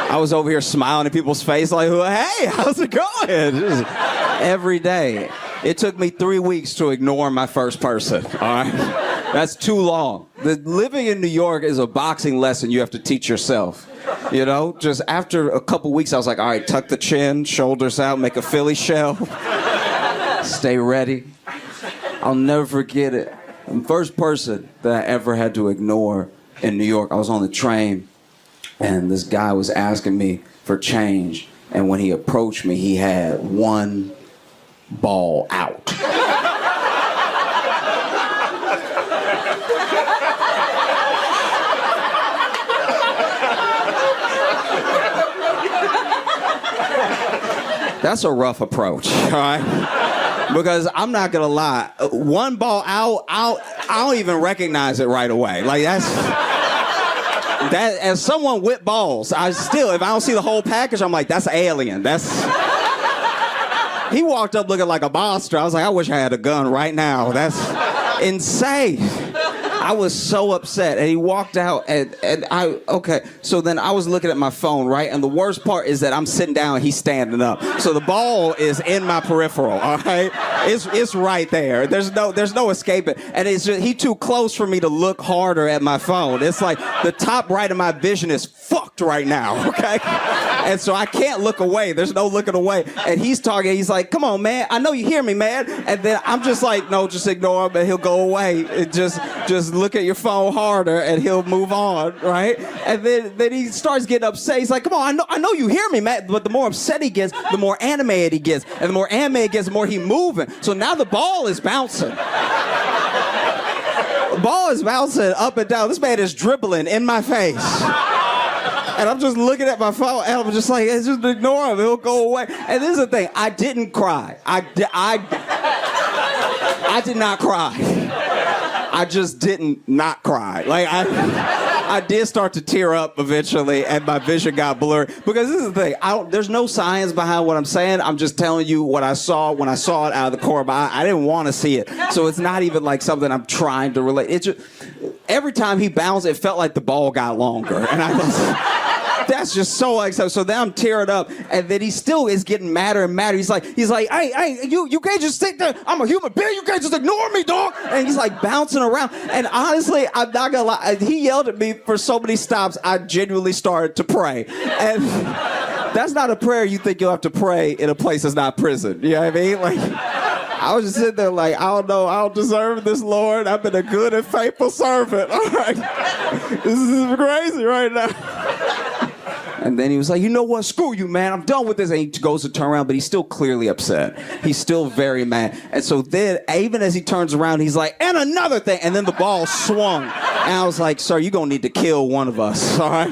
I was over here smiling in people's face like, hey, how's it going? Just every day. It took me 3 weeks to ignore my first person, all right? That's too long. Living in New York is a boxing lesson you have to teach yourself. You know, just after a couple weeks, I was like, all right, tuck the chin, shoulders out, make a Philly shell. Stay ready. I'll never forget it. The first person that I ever had to ignore in New York, I was on the train, and this guy was asking me for change. And when he approached me, he had one ball out. That's a rough approach, all right? Because I'm not gonna lie, one ball out, I don't even recognize it right away. Like that as someone with balls, if I don't see the whole package, I'm like, that's alien. He walked up looking like a monster. I was like, I wish I had a gun right now. That's insane. I was so upset, and he walked out, so then I was looking at my phone, right? And the worst part is that I'm sitting down and he's standing up. So the ball is in my peripheral, all right? It's right there. There's no escaping. And it's just, he too close for me to look harder at my phone. It's like the top right of my vision is fucked right now, okay? And so I can't look away. There's no looking away. And he's talking, he's like, come on, man. I know you hear me, man. And then I'm just like, no, just ignore him and he'll go away. Just look at your phone harder and he'll move on, right? And then he starts getting upset. He's like, come on, I know you hear me, man. But the more upset he gets, the more animated he gets. And the more animated he gets, the more he's moving. So now the ball is bouncing. The ball is bouncing up and down. This man is dribbling in my face. And I'm just looking at my phone, and I'm just like, just ignore him. He'll go away. And this is the thing. I didn't cry. I did not cry. I just didn't not cry. Like, I did start to tear up eventually, and my vision got blurry. Because this is the thing. There's no science behind what I'm saying. I'm just telling you what I saw when I saw it out of the corner of my eye. I didn't want to see it. So it's not even like something I'm trying to relate. It's just, every time he bounced, it felt like the ball got longer. And I was... That's just so exciting. So then I'm tearing up, and then he still is getting madder and madder. He's like, hey, you can't just sit there. I'm a human being. You can't just ignore me, dog. And he's like bouncing around. And honestly, I'm not gonna lie. He yelled at me for so many stops. I genuinely started to pray. And that's not a prayer you think you'll have to pray in a place that's not prison. You know what I mean? Like, I was just sitting there like, I don't know, I don't deserve this, Lord. I've been a good and faithful servant. All right, this is crazy right now. And then he was like, you know what? Screw you, man. I'm done with this. And he goes to turn around, but he's still clearly upset. He's still very mad. And so then, even as he turns around, he's like, and another thing. And then the ball swung. And I was like, sir, you're going to need to kill one of us, all right?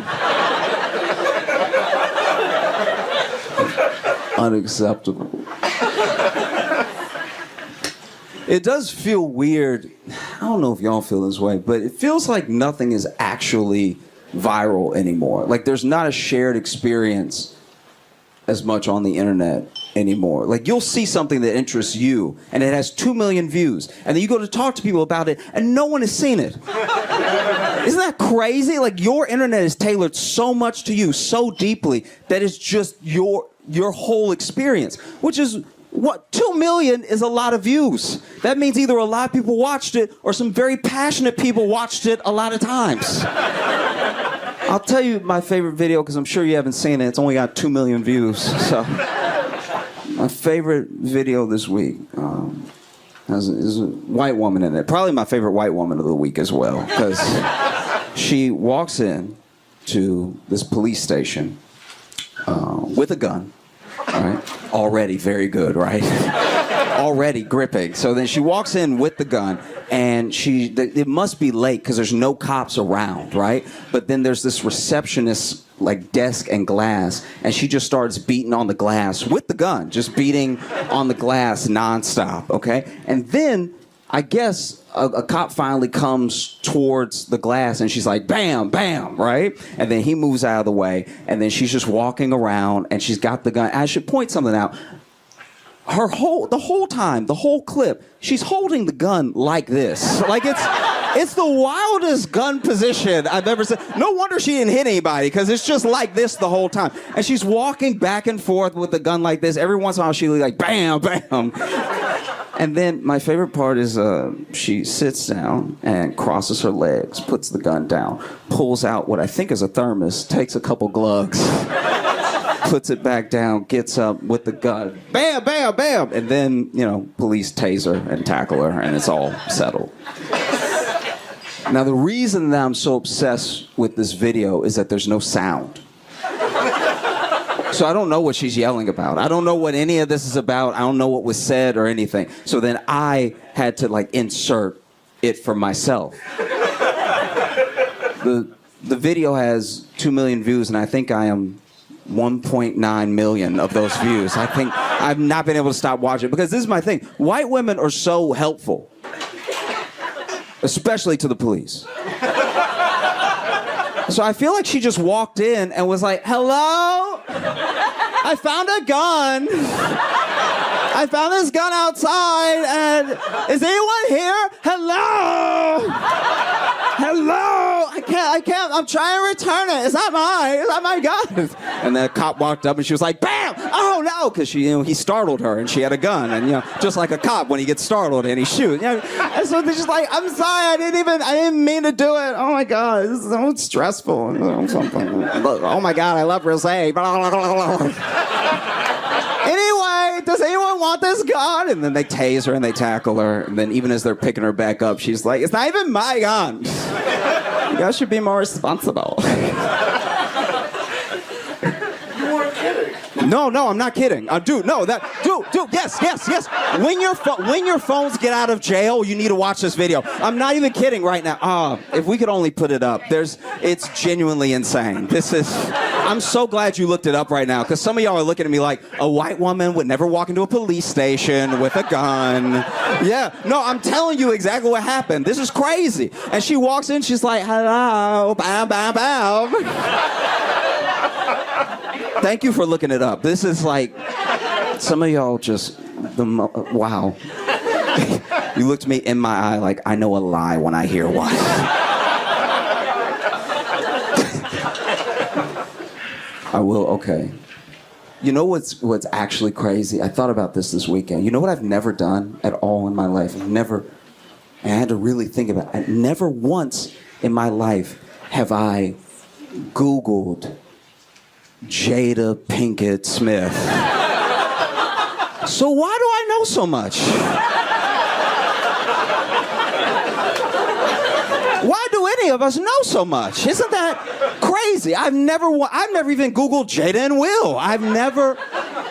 Unacceptable. It does feel weird. I don't know if y'all feel this way, but it feels like nothing is actually viral anymore. Like, there's not a shared experience as much on the internet anymore. Like, you'll see something that interests you and it has 2 million views, and then you go to talk to people about it and no one has seen it. Isn't that crazy? Like, your internet is tailored so much to you, so deeply, that it's just your whole experience, which is what, 2 million is a lot of views. That means either a lot of people watched it or some very passionate people watched it a lot of times. I'll tell you my favorite video, because I'm sure you haven't seen it. It's only got 2 million views. So my favorite video this week is a white woman in it. Probably my favorite white woman of the week as well, because she walks in to this police station with a gun. Right? Already very good, right? Already gripping. So then she walks in with the gun, and it must be late because there's no cops around, right? But then there's this receptionist, like, desk and glass, and she just starts beating on the glass with the gun, just beating on the glass nonstop, okay? And then I guess a cop finally comes towards the glass and she's like, bam, bam, right? And then he moves out of the way and then she's just walking around and she's got the gun. I should point something out. The whole time, the whole clip, she's holding the gun like this. Like it's the wildest gun position I've ever seen. No wonder she didn't hit anybody, because it's just like this the whole time. And she's walking back and forth with the gun like this. Every once in a while she like bam, bam. And then my favorite part is she sits down and crosses her legs, puts the gun down, pulls out what I think is a thermos, takes a couple glugs, puts it back down, gets up with the gun, bam, bam, bam, and then, police tase her and tackle her, and it's all settled. Now, the reason that I'm so obsessed with this video is that there's no sound. So I don't know what she's yelling about. I don't know what any of this is about. I don't know what was said or anything. So then I had to insert it for myself. The video has 2 million views, and I think I am 1.9 million of those views. I think I've not been able to stop watching, because this is my thing. White women are so helpful, especially to the police. So I feel like she just walked in and was like, hello? I found a gun. I found this gun outside, and is anyone here? Hello? Hello? I can't, I'm trying to return it. Is that my gun? And the cop walked up and she was like, bam! Oh no! Because he startled her and she had a gun. And just like a cop when he gets startled and he shoots. And so they're just like, I'm sorry, I didn't mean to do it. Oh my God, this is so stressful. Oh my God, I love rosé. Anyway, does anyone want this gun? And then they tase her and they tackle her. And then even as they're picking her back up, she's like, it's not even my gun. You guys should be more responsible. You weren't kidding. No, I'm not kidding. Dude, yes. When your phones get out of jail, you need to watch this video. I'm not even kidding right now. If we could only put it up. It's genuinely insane. I'm so glad you looked it up right now, because some of y'all are looking at me like a white woman would never walk into a police station with a gun. Yeah, no, I'm telling you exactly what happened. This is crazy. And she walks in, she's like, hello, bam, bam, bam. Thank you for looking it up. This is like, some of y'all just, wow. You looked me in my eye like, I know a lie when I hear one. I will, okay. You know what's actually crazy? I thought about this weekend. You know what I've never done at all in my life? And I had to really think about it. Never once in my life have I Googled Jada Pinkett Smith. So why do I know so much? Why do any of us know so much? Isn't that crazy? I've never even Googled Jada and Will. I've never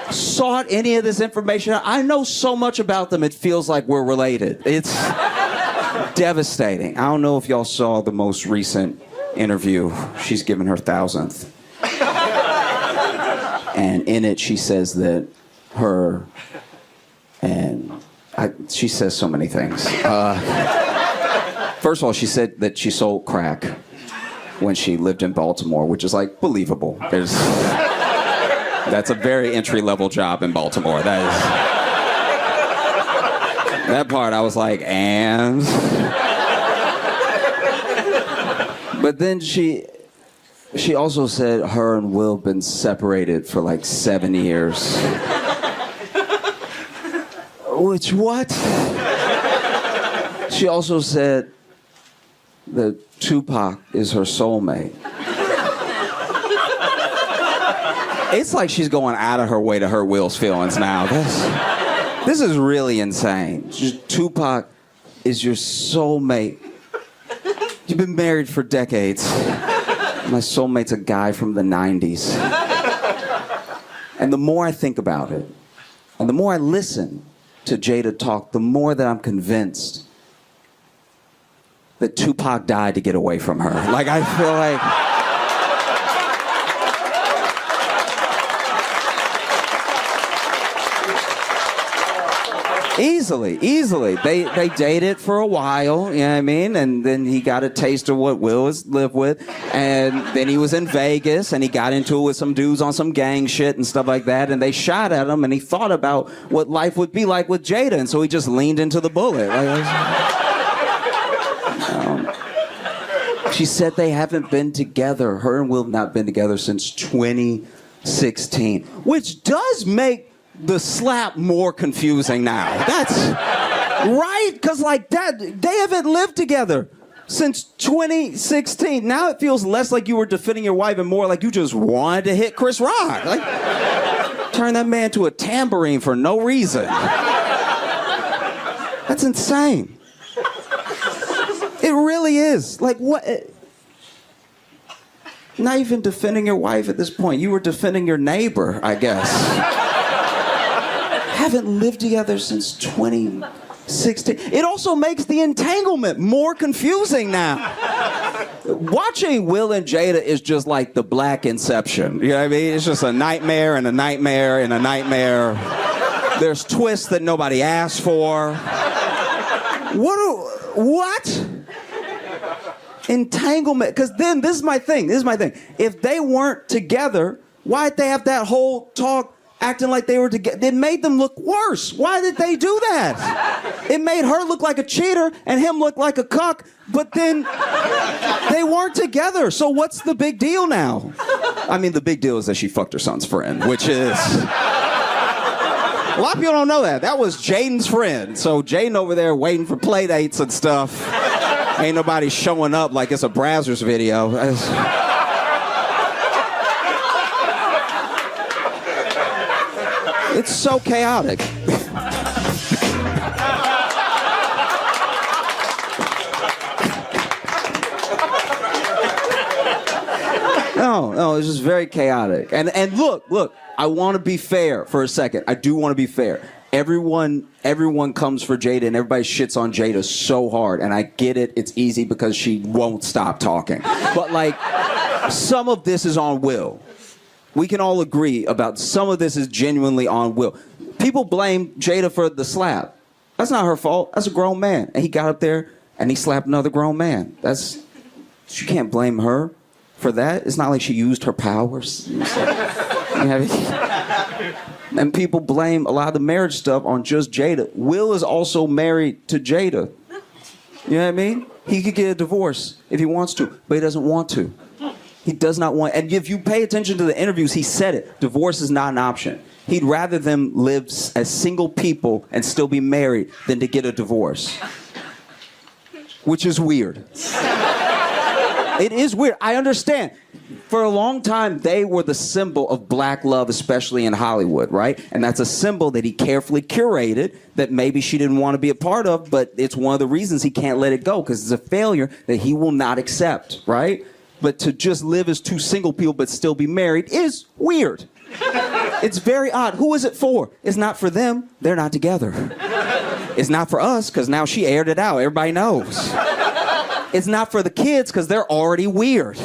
sought any of this information. I know so much about them, it feels like we're related. It's devastating. I don't know if y'all saw the most recent interview. She's given her 1,000th. And in it, she says that she says so many things. First of all, she said that she sold crack when she lived in Baltimore, which is believable. That's a very entry-level job in Baltimore. That part I was like, and? But then she also said her and Will been separated for 7 years. Which what? She also said that Tupac is her soulmate. It's like she's going out of her way to hurt Will's feelings now. This is really insane. Tupac is your soulmate. You've been married for decades. My soulmate's a guy from the 90s. And the more I think about it, and the more I listen to Jada talk, the more that I'm convinced that Tupac died to get away from her. I feel like... Easily. They dated for a while, you know what I mean? And then he got a taste of what Will has lived with. And then he was in Vegas and he got into it with some dudes on some gang shit and stuff like that. And they shot at him and he thought about what life would be like with Jada. And so he just leaned into the bullet. She said they haven't been together. Her and Will have not been together since 2016, which does make the slap more confusing now. That's right, because like that, they haven't lived together since 2016. Now it feels less like you were defending your wife and more like you just wanted to hit Chris Rock. Like, turn that man to a tambourine for no reason. That's insane. It really is. Like, what? Not even defending your wife at this point. You were defending your neighbor, I guess. Haven't lived together since 2016. It also makes the entanglement more confusing now. Watching Will and Jada is just like the Black Inception. You know what I mean? It's just a nightmare and a nightmare and a nightmare. There's twists that nobody asked for. What? Entanglement. Because then, this is my thing. If they weren't together, why'd they have that whole talk acting like they were together? It made them look worse. Why did they do that? It made her look like a cheater and him look like a cuck, but then they weren't together. So what's the big deal now? I mean, the big deal is that she fucked her son's friend, which is... A lot of people don't know that. That was Jaden's friend. So Jaden over there waiting for play dates and stuff. Ain't nobody showing up like it's a Brazzers video. It's so chaotic. No, it's just very chaotic. And look, I want to be fair for a second. I do want to be fair. Everyone comes for Jada and everybody shits on Jada so hard. And I get it. It's easy because she won't stop talking. But like, some of this is on Will. We can all agree about some of this is genuinely on Will. People blame Jada for the slap. That's not her fault. That's a grown man. And he got up there and he slapped another grown man. You can't blame her for that. It's not like she used her powers. And people blame a lot of the marriage stuff on just Jada. Will is also married to Jada. You know what I mean? He could get a divorce if he wants to, but he doesn't want to. He does not want, and if you pay attention to the interviews, he said it. Divorce is not an option. He'd rather them live as single people and still be married than to get a divorce. Which is weird. It is weird. I understand. For a long time, they were the symbol of black love, especially in Hollywood, right? And that's a symbol that he carefully curated that maybe she didn't want to be a part of, but it's one of the reasons he can't let it go, because it's a failure that he will not accept, right? But to just live as two single people but still be married is weird. It's very odd. Who is it for? It's not for them. They're not together. It's not for us, because now she aired it out. Everybody knows. It's not for the kids, because they're already weird.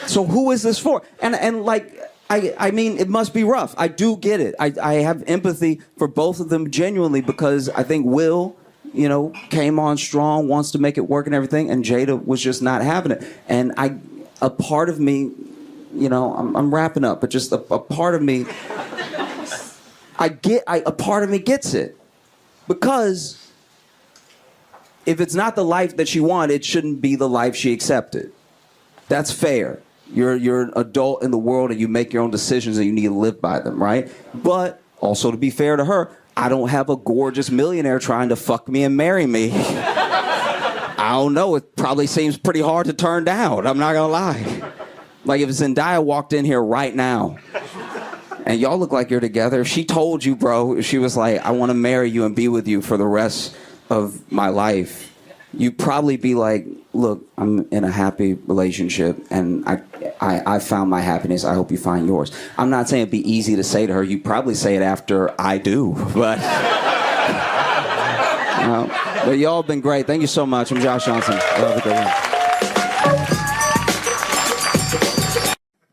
So who is this for? And like, I mean, it must be rough. I do get it. I have empathy for both of them genuinely, because I think Will, you know, came on strong, wants to make it work and everything, and Jada was just not having it. And a part of me, you know, I'm wrapping up, but just a part of me, a part of me gets it. Because if it's not the life that she wanted, it shouldn't be the life she accepted. That's fair. You're an adult in the world and you make your own decisions and you need to live by them, right? But also, to be fair to her, I don't have a gorgeous millionaire trying to fuck me and marry me. I don't know. It probably seems pretty hard to turn down. I'm not gonna lie. Like if Zendaya walked in here right now and y'all look like you're together, if she told you, bro, if she was like, I want to marry you and be with you for the rest of my life, you'd probably be like, look, I'm in a happy relationship and I found my happiness. I hope you find yours. I'm not saying it'd be easy to say to her. You'd probably say it after I do, but but y'all have been great. Thank you so much. I'm Josh Johnson. Have a good one.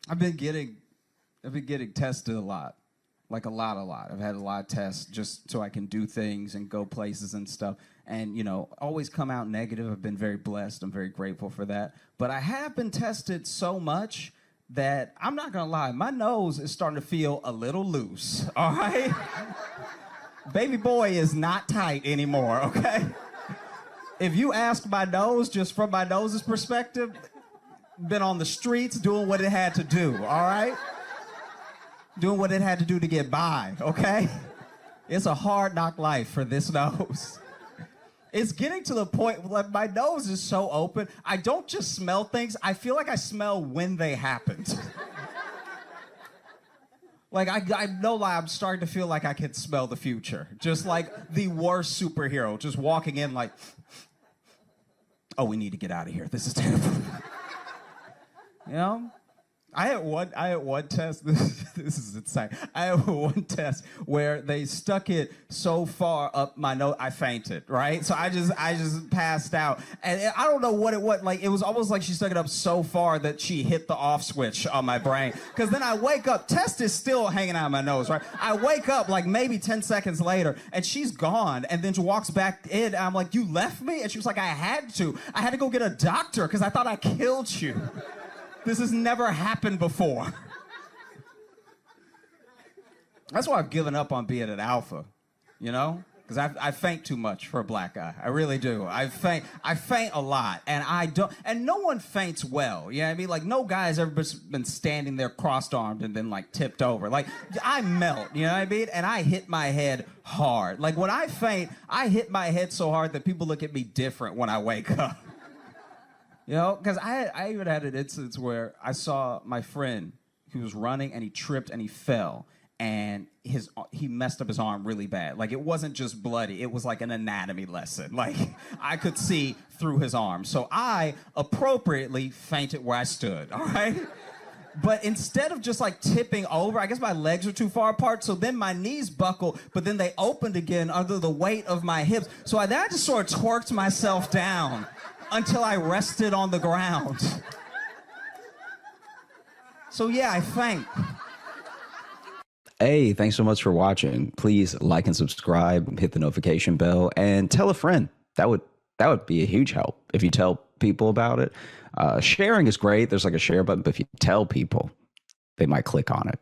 I've been getting I've been getting tested a lot. Like a lot. I've had a lot of tests just so I can do things and go places and stuff. And, you know, always come out negative. I've been very blessed. I'm very grateful for that. But I have been tested so much that I'm not going to lie. My nose is starting to feel a little loose, all right? Baby boy is not tight anymore, okay? If you ask my nose, just from my nose's perspective, been on the streets doing what it had to do, all right? Doing what it had to do to get by, okay? It's a hard knock life for this nose. It's getting to the point, like, my nose is so open, I don't just smell things, I feel like I smell when they happened. Like, I no lie, I'm starting to feel like I can smell the future. Just like the worst superhero, just walking in like, oh, we need to get out of here. This is terrible. You know? I had one test. This is insane. I had one test where they stuck it so far up my nose, I fainted. Right, so I just passed out, and I don't know what it was. Like, it was almost like she stuck it up so far that she hit the off switch on my brain. Because then I wake up, test is still hanging out of my nose. Right, I wake up like maybe 10 seconds later, and she's gone. And then she walks back in. And I'm like, "You left me?" And she was like, "I had to go get a doctor because I thought I killed you." This has never happened before. That's why I've given up on being an alpha, you know? Because I faint too much for a black guy. I really do. I faint a lot, and no one faints well. You know what I mean? Like, no guy has ever been standing there crossed-armed and then, like, tipped over. Like, I melt, you know what I mean? And I hit my head hard. Like, when I faint, I hit my head so hard that people look at me different when I wake up. You know, because I even had an instance where I saw my friend who was running and he tripped and he fell and he messed up his arm really bad. Like, it wasn't just bloody, it was like an anatomy lesson. Like, I could see through his arm. So I appropriately fainted where I stood, all right? But instead of just like tipping over, I guess my legs were too far apart, so then my knees buckled, but then they opened again under the weight of my hips. So then I just sort of twerked myself down until I rested on the ground. So yeah, I faint. Hey, thanks so much for watching. Please like and subscribe, hit the notification bell, and tell a friend. That would be a huge help if you tell people about it. Sharing is great. There's like a share button, but if you tell people, they might click on it.